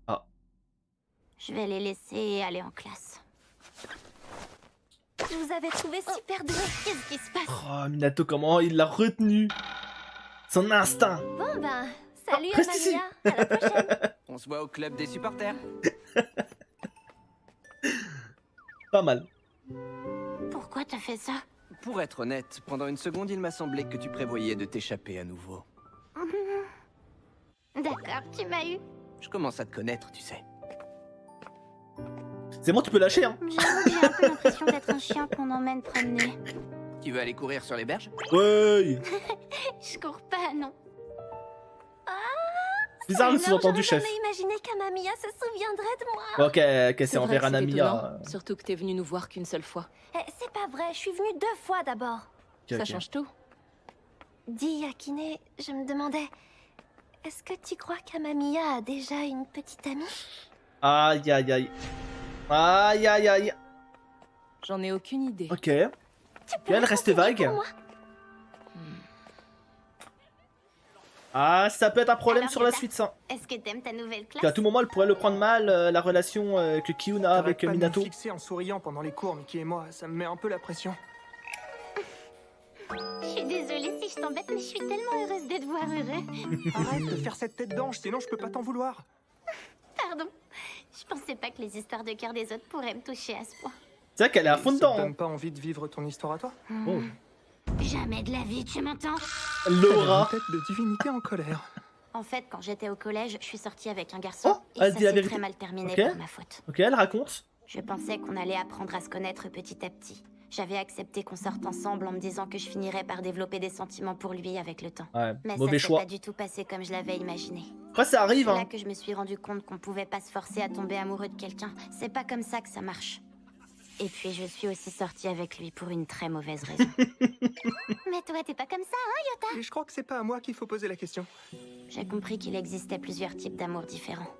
Ah. Je vais les laisser aller en classe. Je vous avais trouvé super doué. Qu'est-ce qui se passe? Oh, Minato, comment il l'a retenu? Son instinct. Bon ben, salut reste ici. Amamiya, à la prochaine. On se voit au club des supporters. Pas mal. Pourquoi t'as fait ça? Pour être honnête, pendant une seconde, il m'a semblé que tu prévoyais de t'échapper à nouveau. D'accord, tu m'as eu. Je commence à te connaître, tu sais. C'est bon, tu peux lâcher, hein. J'avoue que j'ai un peu l'impression d'être un chien qu'on emmène promener. Tu veux aller courir sur les berges? Ouais. Je cours pas, non. Bizarre le Alors, sous-entendu, j'aurais chef. jamais imaginé qu'Amamiya se souviendrait de moi. Ok, que c'est C'est vrai envers que c'est Anamiya. étonnant, surtout que t'es venu nous voir qu'une seule fois. C'est pas vrai, je suis venue 2 fois d'abord. Ça change tout. Dis Akine, je me demandais, est-ce que tu crois qu'Amamiya a déjà une petite amie? Aïe, aïe, aïe. Aïe, aïe, aïe. J'en ai aucune idée. Ok. Elle reste vague. Ah, ça peut être un problème Alors, sur la Yota, suite, ça. Est-ce que t'aimes ta nouvelle classe? À tout moment, elle pourrait le prendre mal, la relation que Kiyun a avec Minato. Fixé en souriant pendant les cours, Mickey et moi, ça me met un peu la pression. Je suis désolée si je t'embête, mais je suis tellement heureuse de te voir heureux. Arrête de faire cette tête d'ange, sinon je peux pas t'en vouloir. Pardon. Je pensais pas que les histoires de cœur des autres pourraient me toucher à ce point. C'est vrai qu'elle est à fond Ça dedans. te hein. donne pas envie de vivre ton histoire à toi? Oh. Jamais de la vie, tu m'entends? Laura. Tête de divinité en colère. En fait, quand j'étais au collège, je suis sortie avec un garçon Oh, et elle ça dit la s'est vérité. très mal terminé Ok. par ma faute. Ok, elle raconte. Je pensais qu'on allait apprendre à se connaître petit à petit. J'avais accepté qu'on sorte ensemble en me disant que je finirais par développer des sentiments pour lui avec le temps. Ouais, Mais mauvais ça choix. s'est pas du tout passé comme je l'avais imaginé. Après, ça arrive, C'est là hein. que je me suis rendu compte qu'on pouvait pas se forcer à tomber amoureux de quelqu'un. C'est pas comme ça que ça marche. Et puis je suis aussi sortie avec lui pour une très mauvaise raison. Mais toi, t'es pas comme ça, hein, Yota? Et je crois que c'est pas à moi qu'il faut poser la question. J'ai compris qu'il existait plusieurs types d'amour différents.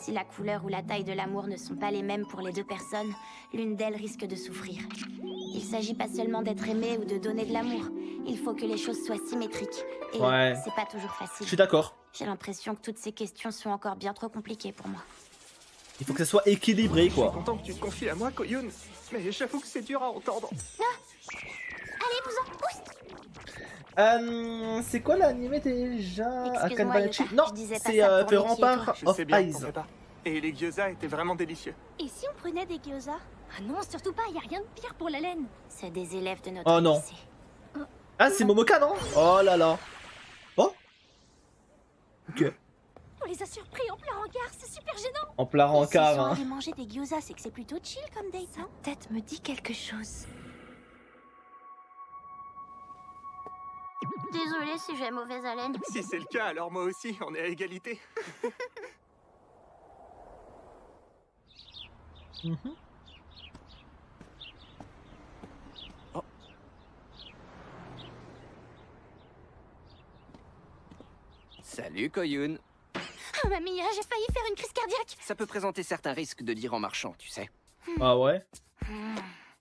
Si la couleur ou la taille de l'amour ne sont pas les mêmes pour les deux personnes, l'une d'elles risque de souffrir. Il s'agit pas seulement d'être aimé ou de donner de l'amour. Il faut que les choses soient symétriques. Et Ouais. c'est pas toujours facile. Je suis d'accord. J'ai l'impression que toutes ces questions sont encore bien trop compliquées pour moi. Il faut que ça soit équilibré, Je suis quoi. content que tu te confies à moi, Koyun. Mais j'avoue que c'est dur à entendre. C'est quoi l'animé déjà? Excuse-moi, Akanbanachi? Yota, Non, je disais pas c'est ça pour The Mickey et Rampart toi. Je of sais bien, Eyes. t'en fais pas. Et les gyoza étaient vraiment délicieux. Et si on prenait des gyoza? Ah non, surtout pas, y a rien de pire pour la laine. C'est des élèves de notre Oh non. lycée. Ah, c'est Momoka, non? Oh là là. Oh. Ok. On les a surpris en plein regard, c'est super gênant. En plein rencard, S'ils sont hein. allés manger des gyoza, c'est que c'est plutôt chill comme date, hein? Tête me dit quelque chose. Désolée si j'ai mauvaise haleine. Si c'est le cas, alors moi aussi, on est à égalité. Salut, Koyun. Oh Mamie, j'ai failli faire une crise cardiaque. Ça peut présenter certains risques de lire en marchant, tu sais. Ah ouais.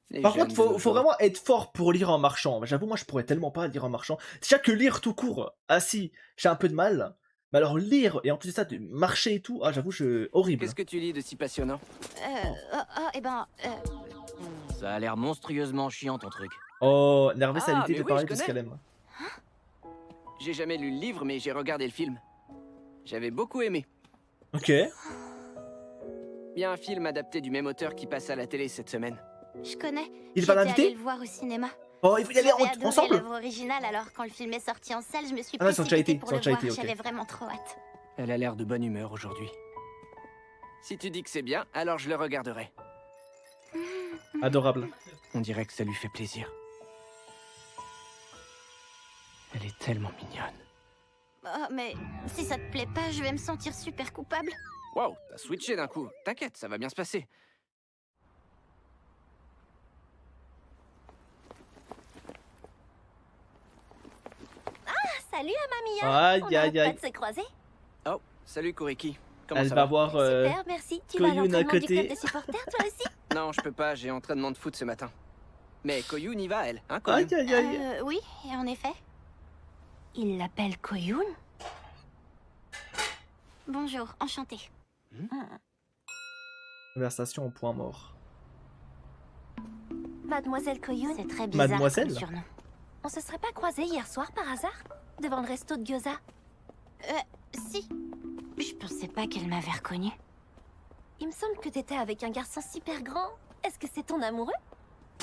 Les Par jeunes contre, de nos faut jours. vraiment être fort pour lire en marchant. J'avoue, moi, je pourrais tellement pas lire en marchant. Déjà que lire tout court, ah si, j'ai un peu de mal. Mais alors lire et en plus de ça, de marcher et tout, ah j'avoue, horrible. Qu'est-ce que tu lis de si passionnant? Ça a l'air monstrueusement chiant ton truc. Oh, Nerveux, ça Ah, évité mais de oui, parler je de ce connais. qu'elle aime. J'ai jamais lu le livre, mais j'ai regardé le film. J'avais beaucoup aimé. Ok. Il y a un film adapté du même auteur qui passe à la télé cette semaine. Je connais. Il est pas J'étais invité allée le voir au cinéma. Oh, il faut y aller J'avais adoré ensemble. l'œuvre originale, alors quand le film est sorti en salle, je me suis Ah, ils ont déjà précipitée été, pour ils ont le déjà voir. été, ok. J'avais vraiment trop hâte. Elle a l'air de bonne humeur aujourd'hui. Si tu dis que c'est bien, alors je le regarderai. Adorable. On dirait que ça lui fait plaisir. Elle est tellement mignonne. Oh, mais si ça te plaît pas, je vais me sentir super coupable. Wow, t'as switché d'un coup. T'inquiète, ça va bien se passer. Salut Amamiya. Aïe, On aïe, arrête pas aïe. de se croiser. Oh, salut Kuriki. Comment Elle ça va va voir Super, merci. Tu vas à Koyun à l'entraînement du côté. club des supporters, toi aussi? Non, je peux pas, j'ai entraînement de foot ce matin. Mais Koyun y va, elle, hein, Koyun? Aïe, aïe, aïe. Oui, et en effet. Il l'appelle Koyun. Bonjour, enchantée. Conversation au point mort. Mademoiselle Koyun. C'est très bizarre Mademoiselle comme surnom. On se serait pas croisés hier soir par hasard? Devant le resto de gyoza? Si. Je pensais pas qu'elle m'avait reconnue. Il me semble que t'étais avec un garçon super grand. Est-ce que c'est ton amoureux?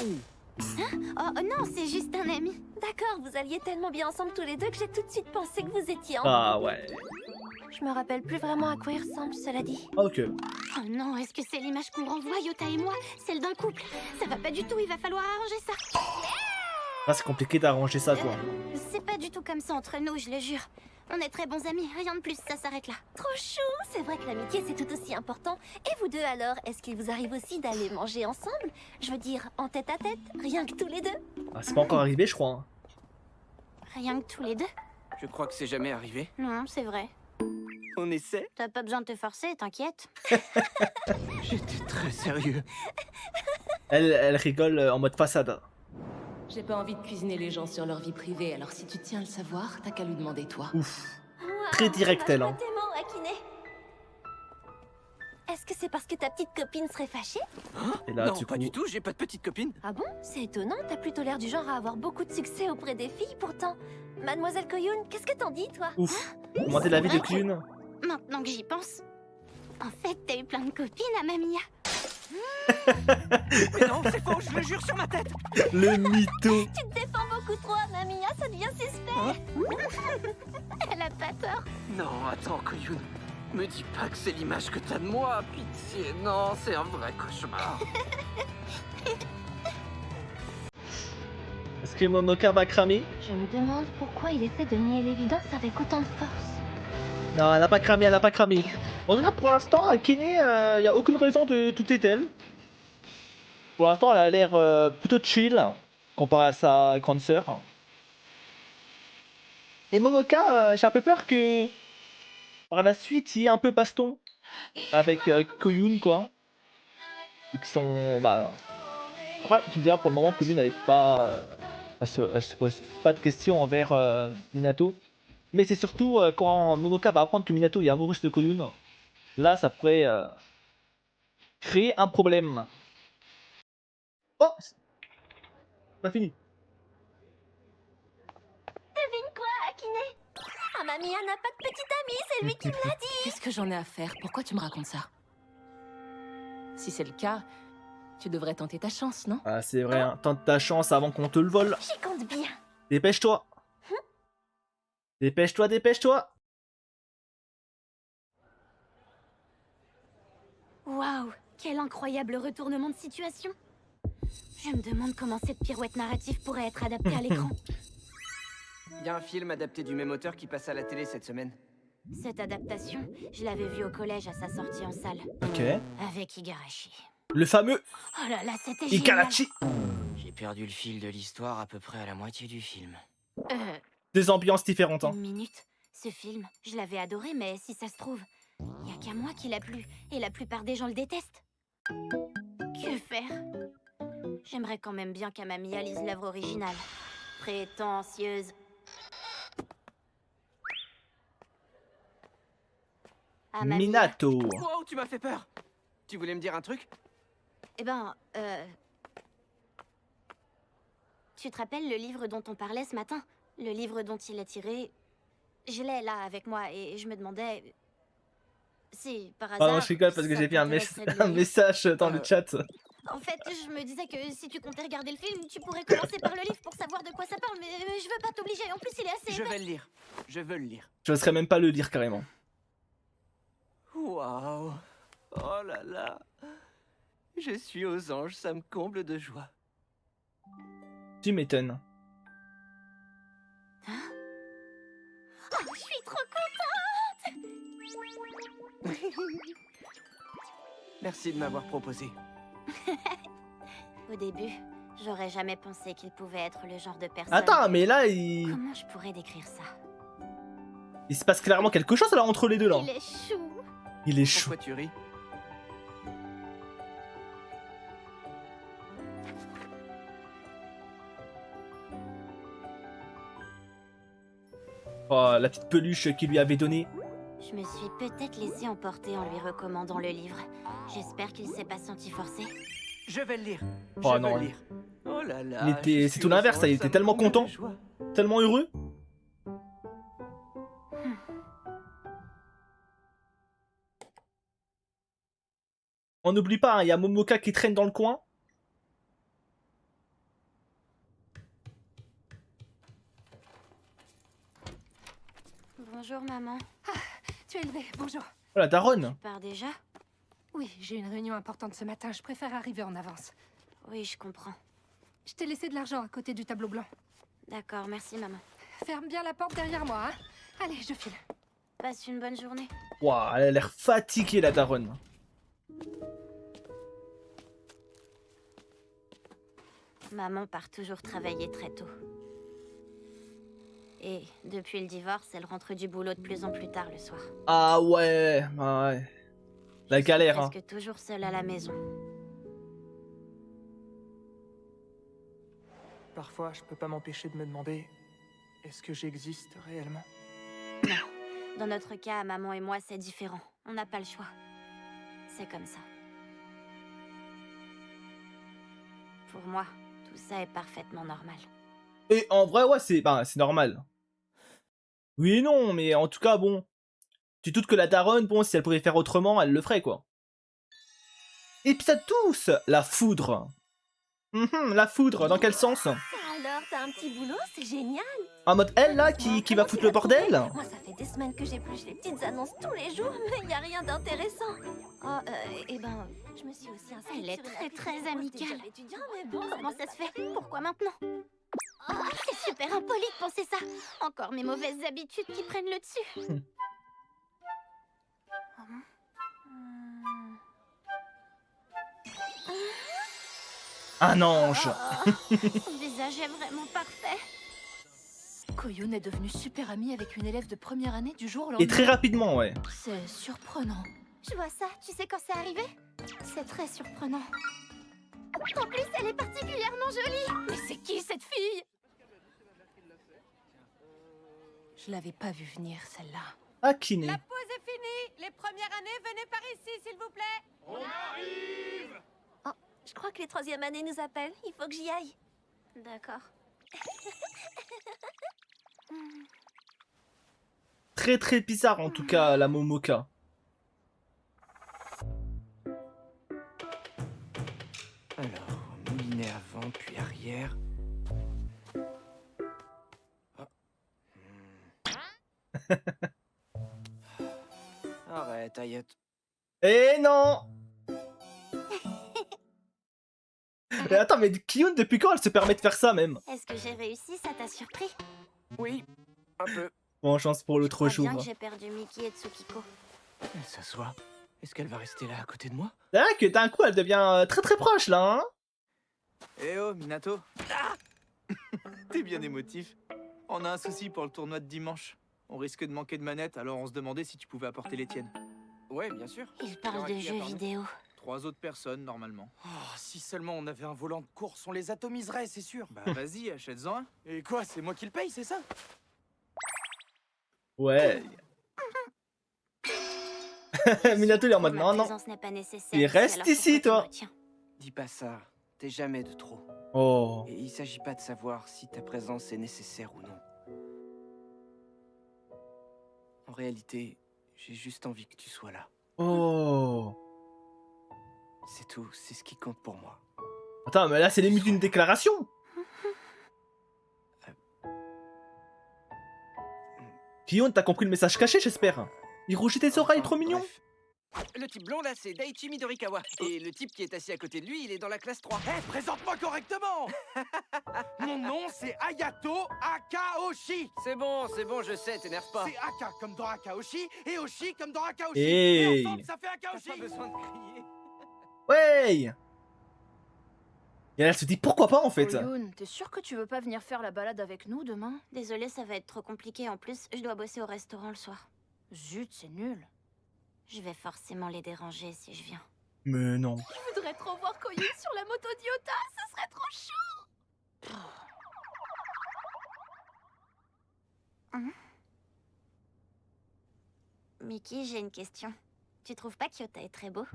Oh non, c'est juste un ami. D'accord, vous alliez tellement bien ensemble tous les deux que j'ai tout de suite pensé que vous étiez en... Ah ouais. Je me rappelle plus vraiment à quoi il ressemble, cela dit. Ok. Oh non, est-ce que c'est l'image qu'on renvoie, Yota et moi? Celle d'un couple? Ça va pas du tout, il va falloir arranger ça. Ah, c'est compliqué d'arranger ça, quoi. C'est pas du tout comme ça entre nous, je le jure. On est très bons amis, rien de plus, ça s'arrête là. Trop chou! C'est vrai que l'amitié c'est tout aussi important. Et vous deux alors, est-ce qu'il vous arrive aussi d'aller manger ensemble? Je veux dire, en tête à tête, rien que tous les deux? Ah, c'est pas encore arrivé, je crois. Hein. Rien que tous les deux? Je crois que c'est jamais arrivé. Non, c'est vrai. On essaie? T'as pas besoin de te forcer, t'inquiète. J'étais très sérieux. Elle rigole en mode façade. J'ai pas envie de cuisiner les gens sur leur vie privée, alors si tu tiens à le savoir, t'as qu'à lui demander toi. Ouf. Wow, Très direct, elle, hein. Tes mots, Akine. Est-ce que c'est parce que ta petite copine serait fâchée? Et là, non, du pas coup... du tout, j'ai pas de petite copine. Ah bon? C'est étonnant, t'as plutôt l'air du genre à avoir beaucoup de succès auprès des filles, pourtant. Mademoiselle Koyun, qu'est-ce que t'en dis, toi? Ouf. Commenter la vie de Kyun. Maintenant que j'y pense. En fait, t'as eu plein de copines à Mamia. Mais non, c'est faux, je le jure sur ma tête. Le mytho. Tu te défends beaucoup trop, Mamia, ça devient suspect. Elle a pas tort. Non, attends, Koyun. Me dis pas que c'est l'image que t'as de moi, pitié. Non, c'est un vrai cauchemar. Est-ce que Momoka va cramer? Je me demande pourquoi il essaie de nier l'évidence avec autant de force. Non, elle a pas cramé, elle a pas cramé. En tout cas, pour l'instant, Akine, il n'y a aucune raison de tout est elle. Pour l'instant, elle a l'air plutôt chill, comparé à sa grande sœur. Et Momoka, j'ai un peu peur que par la suite, il y ait un peu baston avec Koyun, quoi. Vu qu'ils sont... Bah... Après, tu me diras, pour le moment, Koyun n'avait pas... elle se pose pas de questions envers Minato. Mais c'est surtout quand Momoka va apprendre que Minato est amoureuse de Koyun. Là, ça pourrait créer un problème. Oh, pas fini. Devine quoi, Akine? Ah, Mamia n'a pas de petite amie, c'est lui qui me l'a dit. Qu'est-ce que j'en ai à faire? Pourquoi tu me racontes ça? Si c'est le cas, tu devrais tenter ta chance, non? Ah, c'est vrai, hein. Tente ta chance avant qu'on te le vole. J'y compte bien. Dépêche-toi. Dépêche-toi, dépêche-toi. Waouh, quel incroyable retournement de situation. Je me demande comment cette pirouette narrative pourrait être adaptée à l'écran. Il y a un film adapté du même auteur qui passe à la télé cette semaine. Cette adaptation, je l'avais vue au collège à sa sortie en salle. Ok. Avec Igarashi. Le fameux Oh là là, c'était génial. Ikarachi. J'ai perdu le fil de l'histoire à peu près à la moitié du film. Des ambiances différentes, hein. Une minute. Ce film, je l'avais adoré, mais si ça se trouve, y a qu'à moi qui l'a plu, et la plupart des gens le détestent. Que faire? J'aimerais quand même bien qu'Amamiya lise l'œuvre originale. Prétentieuse. Amamiya. Minato. Wow, tu m'as fait peur. Tu voulais me dire un truc? Eh ben, tu te rappelles le livre dont on parlait ce matin? Le livre dont il a tiré... Je l'ai là avec moi et je me demandais... Si, par hasard... Ah non, je rigole parce que ça j'ai vu un t'intéresserait de le lire. message dans le chat. En fait, je me disais que si tu comptais regarder le film, tu pourrais commencer par le livre pour savoir de quoi ça parle, mais je veux pas t'obliger. En plus, il est assez Je épais. vais le lire. Je veux le lire. Je n'oserais même pas le lire carrément. Waouh. Oh là là. Je suis aux anges, ça me comble de joie. Tu m'étonnes. Oh, je suis trop contente. Merci de m'avoir proposé. Au début, j'aurais jamais pensé qu'il pouvait être le genre de personne... Attends, mais là, Comment je pourrais décrire ça? il se passe clairement quelque chose alors entre les deux là. Il est chou. Il est chou. Pourquoi tu ris? Oh, la petite peluche qu'il lui avait donnée. Je me suis peut-être laissé emporter en lui recommandant le livre. J'espère qu'il s'est pas senti forcé. Je vais le lire. Oh Je non. vais le lire. Oh là là. Il était... C'est tout l'inverse, il était tellement content. Tellement heureux. On n'oublie pas, hein, il y a Momoka qui traîne dans le coin. Bonjour, maman. Tu es levée, bonjour. Oh la daronne. Tu pars déjà? Oui, j'ai une réunion importante ce matin, je préfère arriver en avance. Oui, je comprends. Je t'ai laissé de l'argent à côté du tableau blanc. D'accord, merci, maman. Ferme bien la porte derrière moi, hein. Allez, je file. Passe une bonne journée. Waouh, elle a l'air fatiguée la daronne. Maman part toujours travailler très tôt. Et depuis le divorce, elle rentre du boulot de plus en plus tard le soir. Ah ouais, bah ouais. La galère, hein. Presque toujours seule à la maison. Parfois, je peux pas m'empêcher de me demander, est-ce que j'existe réellement? Non. Dans notre cas, maman et moi, c'est différent. On n'a pas le choix. C'est comme ça. Pour moi, tout ça est parfaitement normal. Et en vrai, ouais, c'est normal. Oui et non, mais en tout cas, bon. Tu doutes que la daronne, bon, si elle pouvait faire autrement, elle le ferait, quoi. Épisode 12, la foudre. La foudre, dans quel sens? Alors, t'as un petit boulot, c'est génial. En mode elle, là, qui va foutre le bordel? Moi, ça fait des semaines que j'épluche les petites annonces tous les jours, mais y a rien d'intéressant. Oh, eh ben, je me suis aussi inscrite. Elle est sur une très appli très pour des amicale. jobs étudiants, mais bon, Comment ça se fait? Pourquoi maintenant? Oh, c'est super impoli de penser ça. Encore mes mauvaises habitudes qui prennent le dessus. Un ange. Son visage est vraiment parfait. Koyun est devenue super amie avec une élève de première année du jour au lendemain. Et très rapidement, ouais. C'est surprenant. Je vois ça. Tu sais quand c'est arrivé? C'est très surprenant. En plus, elle est particulièrement jolie. Mais c'est qui cette fille? Je l'avais pas vue venir, celle-là. Akine. La pause est finie. Les premières années, venez par ici, s'il vous plaît. On arrive. Oh, je crois que les troisième années nous appellent. Il faut que j'y aille. D'accord. Très très bizarre en tout cas, la Momoka. Alors, moulinet avant, puis arrière. Arrête, Ayat. Eh non. Mais attends, mais Kiyun, depuis quand elle se permet de faire ça même? Est-ce que j'ai réussi? Ça t'a surpris? Oui, un peu. Bon, chance pour l'autre Crois jour. bien que j'ai perdu Mickey et Tsukiko. Elle s'assoit. Est-ce qu'elle va rester là à côté de moi? C'est vrai que d'un coup, elle devient très très proche là, hein? Eh oh, Minato. T'es bien émotif. On a un souci pour le tournoi de dimanche. On risque de manquer de manettes, alors on se demandait si tu pouvais apporter les tiennes. Ouais, bien sûr. Il parle de jeux vidéo. 3 autres personnes, normalement. Oh, si seulement on avait un volant de course, on les atomiserait, c'est sûr. Bah vas-y, achète-en un. Et quoi, c'est moi qui le paye, c'est ça? Ouais. Minato il est en mode non, non. Il reste ici, toi. Dis pas ça. T'es jamais de trop. Oh. Et il s'agit pas de savoir si ta présence est nécessaire ou non. En réalité, j'ai juste envie que tu sois là. Oh. C'est tout, c'est ce qui compte pour moi. Attends, mais là, c'est limite une déclaration. Kion, t'as compris le message caché, j'espère. Il rougit tes oreilles, trop mignon. Le type blond là, c'est Daichi Midorikawa. Et le type qui est assis à côté de lui, il est dans la classe 3. Hé, présente-moi correctement. Mon nom, c'est Ayato Akaoshi. C'est bon, je sais, t'énerve pas. C'est Aka comme dans Akaoshi et Oshi comme dans Akaoshi. Hey. Et ensemble, ça fait Akaoshi. Pas besoin de crier. Ouais. Et elle se dit pourquoi pas en fait. Youn, t'es sûr que tu veux pas venir faire la balade avec nous demain? Désolée, ça va être trop compliqué. En plus, je dois bosser au restaurant le soir. Zut, c'est nul. Je vais forcément les déranger si je viens. Mais non. Je voudrais trop voir Koyun sur la moto d'Iota, ce serait trop chaud. Mickey, j'ai une question. Tu trouves pas qu'Yota est très beau?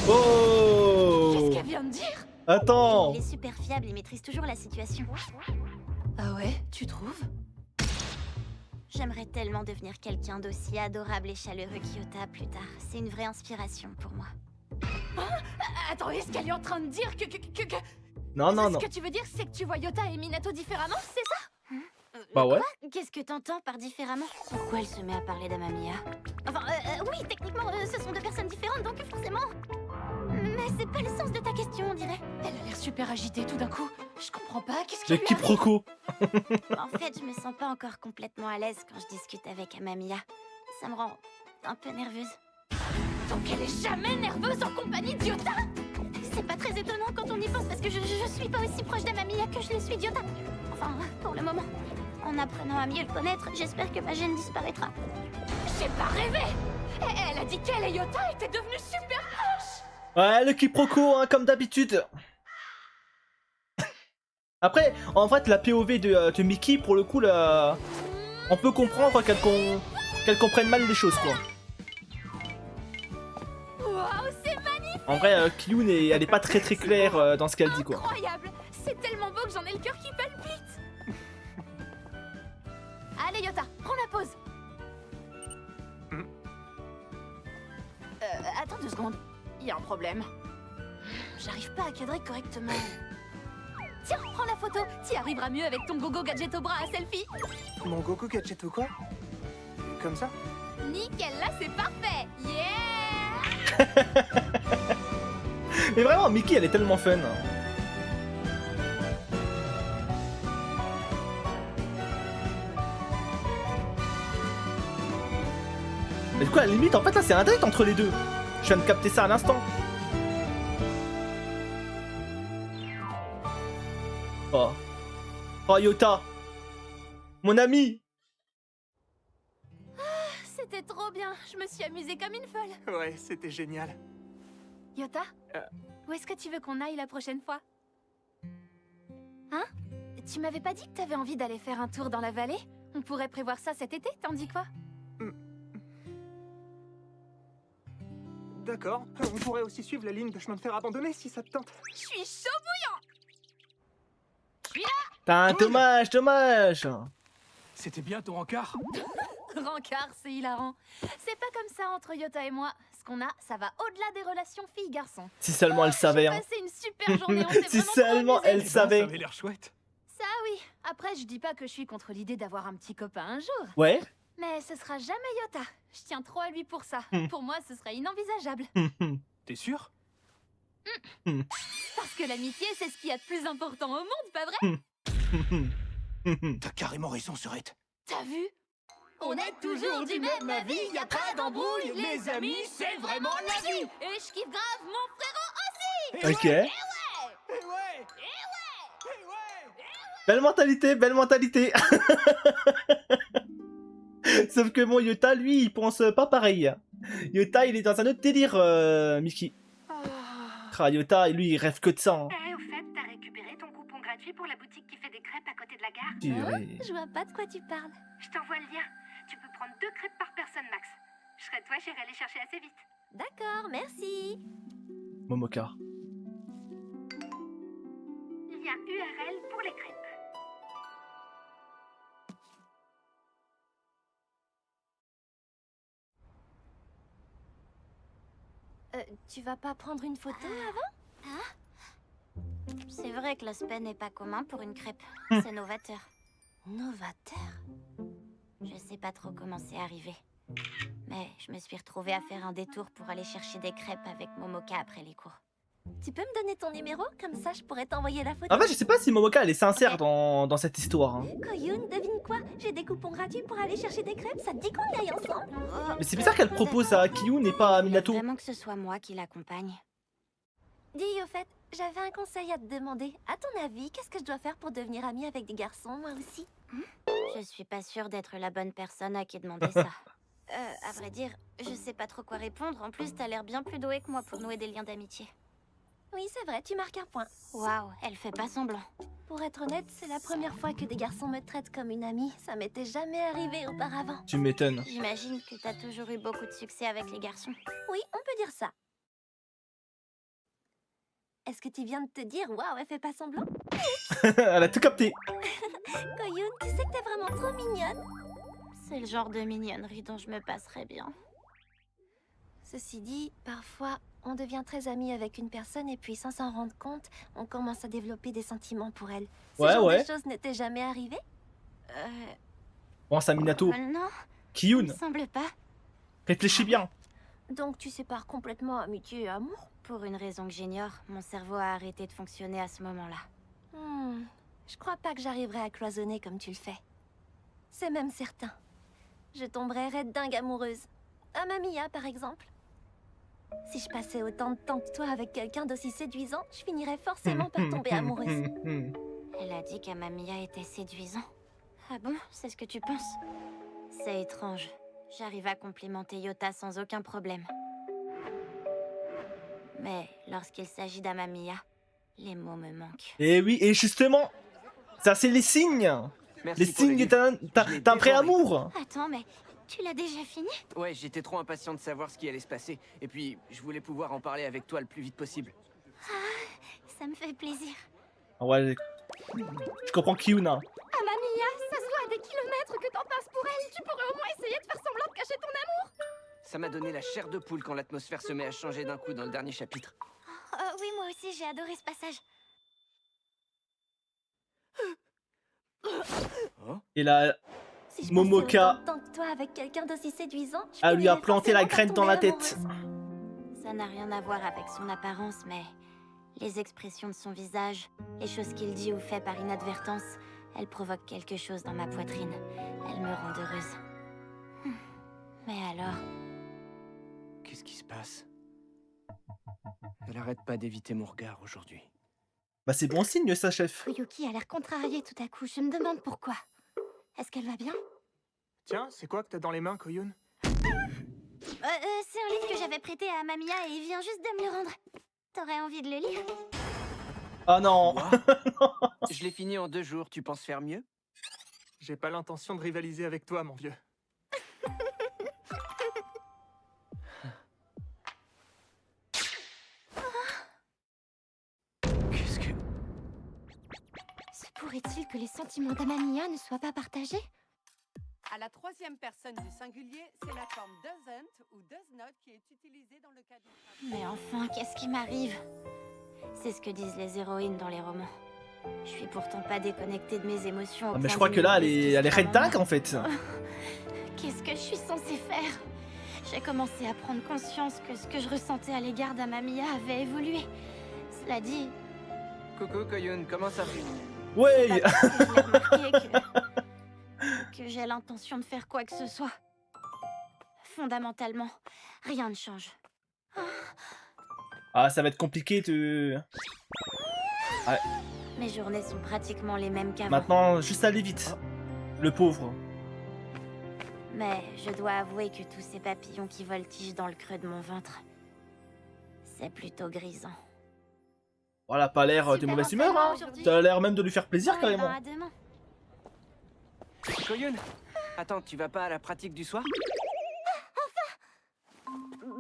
Oh. Qu'est-ce qu'elle vient de dire? Attends. Il est super fiable, il maîtrise toujours la situation. Ah ouais, tu trouves? J'aimerais tellement devenir quelqu'un d'aussi adorable et chaleureux qu'Yota plus tard. C'est une vraie inspiration pour moi. Attends, est-ce qu'elle est en train de dire que... Non, non, non. Ce que tu veux dire, c'est que tu vois Yota et Minato différemment, c'est ça? Bah ouais. Quoi? Qu'est-ce que t'entends par différemment? Pourquoi elle se met à parler d'Amamiya? Enfin, oui, techniquement, ce sont deux personnes différentes, donc forcément... Mais c'est pas le sens de ta question, on dirait. Elle a l'air super agitée tout d'un coup. Je comprends pas, qu'est-ce qui Le lui arrive? quiproquo. En fait, je me sens pas encore complètement à l'aise quand je discute avec Amamiya. Ça me rend un peu nerveuse. Donc elle est jamais nerveuse en compagnie d'Yota? C'est pas très étonnant quand on y pense parce que je suis pas aussi proche d'Amamiya que je le suis d'Yota. Enfin, pour le moment. En apprenant à mieux le connaître, j'espère que ma gêne disparaîtra. J'ai pas rêvé! Elle a dit qu'elle et Yota étaient devenus super proches! Ouais, le quiproquo, hein, comme d'habitude. Après, en fait, la POV de Mickey, pour le coup, là, on peut comprendre qu'elle comprenne mal les choses, quoi. Waouh, c'est magnifique! En vrai, Kyun, elle est pas très claire dans ce qu'elle dit, quoi. Incroyable! C'est tellement beau que j'en ai le cœur qui palpite! Allez Yota, prends la pause! Attends 2 secondes, il y a un problème. J'arrive pas à cadrer correctement. Tiens, prends la photo, t'y arriveras mieux avec ton gogo gadget au bras à selfie. Mon Goku gadget ou quoi? Comme ça? Nickel, là c'est parfait! Yeah! Mais vraiment, Mickey, elle est tellement fun. Mais du coup, à la limite, en fait, là, c'est un date entre les deux. Je viens de capter ça à l'instant. Oh. Oh, Yota. Mon ami. C'était trop bien, je me suis amusée comme une folle. Ouais, c'était génial. Yota, où est-ce que tu veux qu'on aille la prochaine fois? Hein? Tu m'avais pas dit que t'avais envie d'aller faire un tour dans la vallée? On pourrait prévoir ça cet été, t'en dis quoi? D'accord. On pourrait aussi suivre la ligne de chemin de fer abandonnée si ça te tente. Je suis chaud bouillant! Je suis là! Putain, dommage, dommage. C'était bien ton rencard? Rancard, c'est hilarant. C'est pas comme ça entre Yota et moi. Ce qu'on a, ça va au-delà des relations filles-garçons. Si seulement elle savait, J'ai hein. passé une super journée, on s'est Si vraiment seulement trop amusés. elle savait. Ça avait l'air chouette. Ça oui. Après, je dis pas que je suis contre l'idée d'avoir un petit copain un jour. Ouais. Mais ce sera jamais Yota. Je tiens trop à lui pour ça. Pour moi, ce serait inenvisageable. T'es sûr? Parce que l'amitié, c'est ce qu'il y a de plus important au monde, pas vrai? T'as carrément raison, Sorette. T'as vu? On est toujours du même avis, y a pas d'embrouille. Les amis, c'est vraiment la vie. Et je kiffe grave mon frérot aussi. Ok. Eh ouais. Belle mentalité, belle mentalité. Sauf que bon, Yota, lui, il pense pas pareil. Yota, il est dans un autre délire, Mickey. Ah, Yota, lui, il rêve que de ça. Hein. Au fait, t'as récupéré ton coupon gratuit pour la boutique qui fait des crêpes à côté de la gare? Purée. Je vois pas de quoi tu parles. Je t'envoie le lien. Tu peux prendre 2 crêpes par personne max. Je serai toi, j'irai les chercher assez vite. D'accord, merci. Momoka. Lien URL pour les crêpes. tu vas pas prendre une photo avant? C'est vrai que l'aspect n'est pas commun pour une crêpe. C'est novateur. Novateur? Je sais pas trop comment c'est arrivé. Mais je me suis retrouvée à faire un détour pour aller chercher des crêpes avec Momoka après les cours. Tu peux me donner ton numéro? Comme ça, je pourrais t'envoyer la photo. En fait, je sais pas si Momoka elle est sincère dans cette histoire. Hein. Koyun, devine quoi? J'ai des coupons gratuits pour aller chercher des crêpes, ça te dit qu'on y aille ensemble? Mais c'est bizarre qu'elle propose à Kiyun et pas à Minato. Vraiment que ce soit moi qui l'accompagne. Dis, au fait, j'avais un conseil à te demander. À ton avis, qu'est-ce que je dois faire pour devenir amie avec des garçons, moi aussi? Je suis pas sûre d'être la bonne personne à qui demander ça. À vrai dire, je sais pas trop quoi répondre. En plus, t'as l'air bien plus douée que moi pour nouer des liens d'amitié. Oui, c'est vrai, tu marques un point. Waouh, elle fait pas semblant. Pour être honnête, c'est la première fois que des garçons me traitent comme une amie. Ça m'était jamais arrivé auparavant. Tu m'étonnes. J'imagine que t'as toujours eu beaucoup de succès avec les garçons. Oui, on peut dire ça. Est-ce que tu viens de te dire, waouh, elle fait pas semblant? Elle a tout capté. Koyun, tu sais que t'es vraiment trop mignonne. C'est le genre de mignonnerie dont je me passerais bien. Ceci dit, parfois, on devient très ami avec une personne et puis sans s'en rendre compte, on commence à développer des sentiments pour elle. Ce genre de choses n'était jamais arrivé? Pense à Minato. Non. Kiyun. Il me semble pas. Réfléchis bien. Donc tu sépares complètement amitié et amour? Pour une raison que j'ignore, mon cerveau a arrêté de fonctionner à ce moment-là. Je crois pas que j'arriverai à cloisonner comme tu le fais. C'est même certain. Je tomberais raide dingue amoureuse. À Mamiya, par exemple. Si je passais autant de temps que toi avec quelqu'un d'aussi séduisant, je finirais forcément par tomber amoureuse. Elle a dit qu'Amamiya était séduisant. Ah bon? C'est ce que tu penses? C'est étrange. J'arrive à complimenter Yota sans aucun problème. Mais lorsqu'il s'agit d'Amamiya, les mots me manquent. Et oui, et justement, ça c'est les signes. Merci les signes d'un vrai amour. Attends, mais tu l'as déjà fini? Ouais, j'étais trop impatient de savoir ce qui allait se passer. Et puis, je voulais pouvoir en parler avec toi le plus vite possible. Ah, ça me fait plaisir. Ouais, je comprends Kiyuna. Amamiya, ça se voit à des kilomètres que t'en passes pour elle. Tu pourrais au moins essayer de faire semblant de cacher ton amour. Ça m'a donné la chair de poule quand l'atmosphère se met à changer d'un coup dans le dernier chapitre. Oui, moi aussi, j'ai adoré ce passage. Et là, Si je Momoka, passais autant de temps que toi avec quelqu'un d'aussi séduisant, je elle lui a finirais planté la forcément par graine dans la tomber tête. amoureuse. Ça n'a rien à voir avec son apparence, mais les expressions de son visage, les choses qu'il dit ou fait par inadvertance, elles provoquent quelque chose dans ma poitrine. Elles me rendent heureuse. Mais alors? Qu'est-ce qui se passe? Elle arrête pas d'éviter mon regard aujourd'hui. Bah c'est bon signe ça, chef. Koyuki a l'air contrariée tout à coup. Je me demande pourquoi. Est-ce qu'elle va bien? Tiens, c'est quoi que t'as dans les mains, Koyun? C'est un livre que j'avais prêté à Mamiya et il vient juste de me le rendre. T'aurais envie de le lire? Oh non. Je l'ai fini en 2 jours, tu penses faire mieux? J'ai pas l'intention de rivaliser avec toi, mon vieux. Qu'est-ce que... Se pourrait-il que les sentiments d'Amamiya ne soient pas partagés? À la 3e personne du singulier, c'est la forme doesn't ou does not qui est utilisée dans le cas du... Mais enfin, qu'est-ce qui m'arrive? C'est ce que disent les héroïnes dans les romans. Je suis pourtant pas déconnectée de mes émotions. Ah, mais je crois que là, elle est red dingue en fait. Qu'est-ce que je suis censée faire? J'ai commencé à prendre conscience que ce que je ressentais à l'égard d'Amamiya avait évolué. Cela dit... Coucou Koyun, comment ça fait? Ouais. Que j'ai l'intention de faire quoi que ce soit. Fondamentalement, rien ne change. Ah, ça va être compliqué de... Ouais. Mes journées sont pratiquement les mêmes qu'avant. Maintenant, juste aller vite. Le pauvre. Mais je dois avouer que tous ces papillons qui voltigent dans le creux de mon ventre, c'est plutôt grisant. Voilà, oh, pas l'air de mauvaise humeur, hein. Ça a l'air même de lui faire plaisir carrément. À demain. Koyun, attends, tu vas pas à la pratique du soir?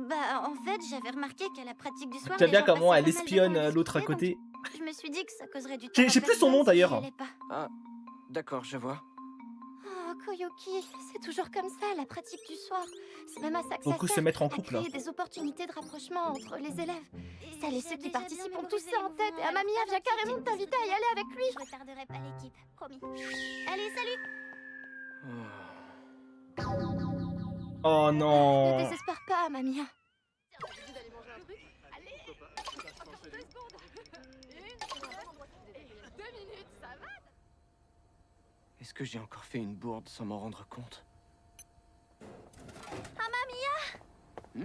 Bah, en fait, j'avais remarqué qu'à la pratique du soir... J'aime bien les gens comment passaient elle pas mal de espionne temps à l'autre à discuter, côté. donc je me suis dit que ça causerait du temps. J'ai plus son nom d'ailleurs. Ah, d'accord, je vois. Oh, Koyuki, c'est toujours comme ça, la pratique du soir. C'est même à ça que Beaucoup ça se sert, mettre en à couple. créer des opportunités de rapprochement entre les élèves. Celles et ceux qui participent ont tous ça en tête, et Amamiya vient carrément de t'inviter à y aller avec lui. Je retarderai pas l'équipe, promis. Allez, salut! Oh Ne non. désespère pas, Amamiya. Est-ce que j'ai encore fait une bourde sans m'en rendre compte? Amamiya! Je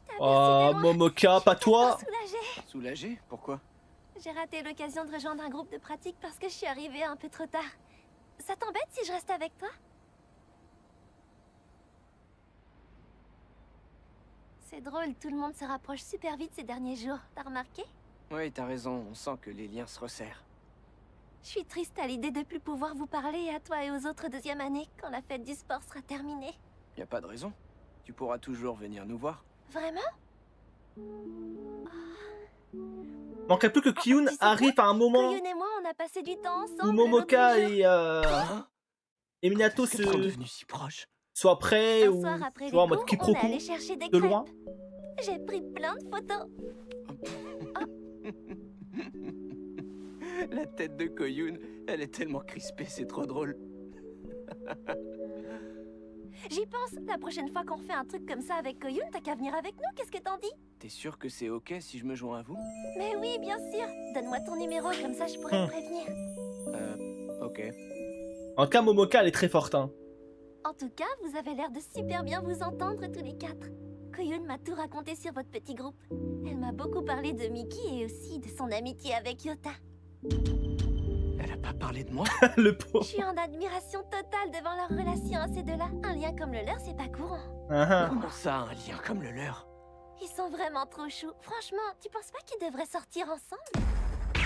t'aperçois Oh, de loin. Momoka, pas toi. Soulagée. Soulagé? Pourquoi? J'ai raté l'occasion de rejoindre un groupe de pratique parce que je suis arrivée un peu trop tard. Ça t'embête si je reste avec toi? C'est drôle, tout le monde se rapproche super vite ces derniers jours. T'as remarqué? Oui, t'as raison, on sent que les liens se resserrent. Je suis triste à l'idée de plus pouvoir vous parler à toi et aux autres deuxième années quand la fête du sport sera terminée. Y a pas de raison. Tu pourras toujours venir nous voir. Vraiment? Manquerait plus que Kiyun arrive à un moment Koyun et moi, on a passé du temps ensemble. où Momoka l'autre jour. et Minato Qu'est-ce qu'elles sont devenues si proches? soient prêts Un ou soir après tu vois, en les mode cours, on est quiproquo allé chercher des de crêpes. loin. J'ai pris plein de photos. La tête de Koyun, elle est tellement crispée, c'est trop drôle. J'y pense, la prochaine fois qu'on fait un truc comme ça avec Koyun, t'as qu'à venir avec nous, qu'est-ce que t'en dis? T'es sûr que c'est ok si je me joins à vous? Mais oui, bien sûr. Donne-moi ton numéro, comme ça je pourrais te prévenir. Ok. En tout cas, Momoka, elle est très forte. Hein. En tout cas, vous avez l'air de super bien vous entendre tous les quatre. Koyun m'a tout raconté sur votre petit groupe. Elle m'a beaucoup parlé de Miki et aussi de son amitié avec Yota. Elle a pas parlé de moi? Le pauvre. Je suis en admiration totale devant leur relation à ces deux-là. Un lien comme le leur, c'est pas courant. Comment ça, un lien comme le leur? Ils sont vraiment trop choux. Franchement, tu penses pas qu'ils devraient sortir ensemble?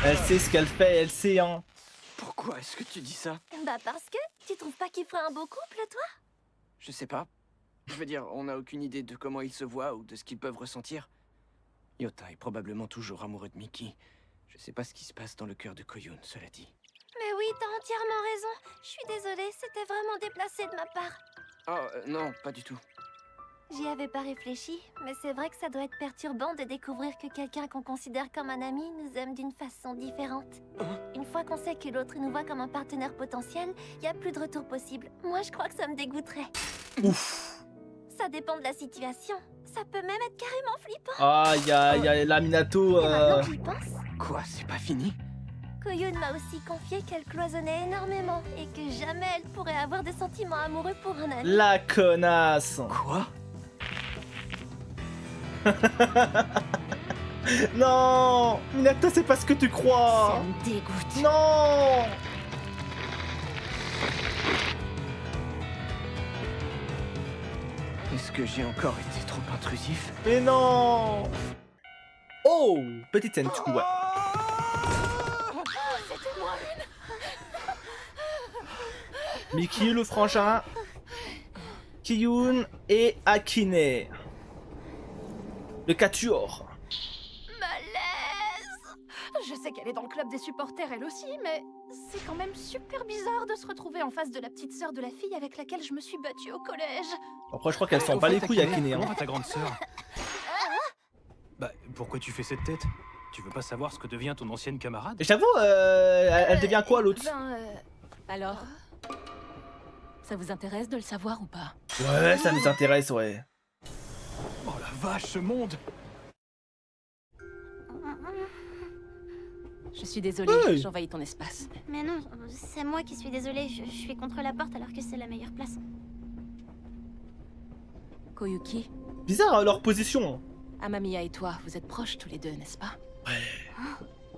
Elle sait ce qu'elle fait, elle sait, hein. Pourquoi est-ce que tu dis ça? Bah parce que, tu trouves pas qu'ils feraient un beau couple, toi? Je sais pas. Je veux dire, on n'a aucune idée de comment ils se voient ou de ce qu'ils peuvent ressentir. Yota est probablement toujours amoureux de Miki. Je sais pas ce qui se passe dans le cœur de Koyun, cela dit. Mais oui, t'as entièrement raison. Je suis désolée, c'était vraiment déplacé de ma part. Oh, non, pas du tout. J'y avais pas réfléchi, mais c'est vrai que ça doit être perturbant de découvrir que quelqu'un qu'on considère comme un ami nous aime d'une façon différente. Une fois qu'on sait que l'autre nous voit comme un partenaire potentiel, y a plus de retour possible. Moi, je crois que ça me dégoûterait. Ouf. Ça dépend de la situation. Ça peut même être carrément flippant. Aïe, aïe, aïe, la Minato. Et maintenant que j'y pense, Quoi, c'est pas fini? Koyun m'a aussi confié qu'elle cloisonnait énormément et que jamais elle pourrait avoir de sentiments amoureux pour un ami. La connasse. Quoi? Non, Minato, c'est pas ce que tu crois. Ça me dégoûte. Non. Est-ce que j'ai encore été trop intrusif? Mais non. Oh, petite scène, du coup, ouais. C'était moi une. Miki le frangin, Kiyun et Akine. Le quatuor. Malaise! Je sais qu'elle est dans le club des supporters elle aussi, mais c'est quand même super bizarre de se retrouver en face de la petite sœur de la fille avec laquelle je me suis battue au collège. Après, je crois qu'elle sent pas les couilles, Akine. Hein. Comment va ta grande sœur? Bah, pourquoi tu fais cette tête? Tu veux pas savoir ce que devient ton ancienne camarade? J'avoue, elle devient quoi l'autre? Alors? Ça vous intéresse de le savoir ou pas? Ouais, ça nous intéresse, ouais. Oh la vache, ce monde! Je suis désolée, Hey. j'envahis ton espace. Mais non, c'est moi qui suis désolée. Je suis contre la porte alors que c'est la meilleure place. Koyuki, Bizarre leur position. Amamiya et toi, vous êtes proches tous les deux, n'est-ce pas?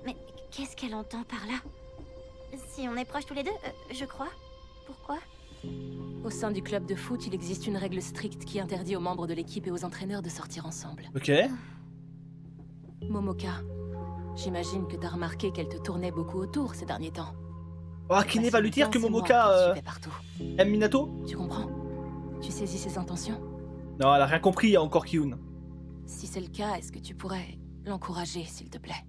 Mais qu'est-ce qu'elle entend par là? Si on est proches tous les deux, je crois. Pourquoi? Au sein du club de foot, il existe une règle stricte qui interdit aux membres de l'équipe et aux entraîneurs de sortir ensemble. Ok. Momoka, j'imagine que t'as remarqué qu'elle te tournait beaucoup autour ces derniers temps. Oh, Akine va lui dire que C'est moi Momoka qui te suivais partout. aime Minato. Tu comprends? Tu saisis ses intentions? Non, elle a rien compris, il y a encore Kiyun. Si c'est le cas, est-ce que tu pourrais l'encourager, s'il te plaît?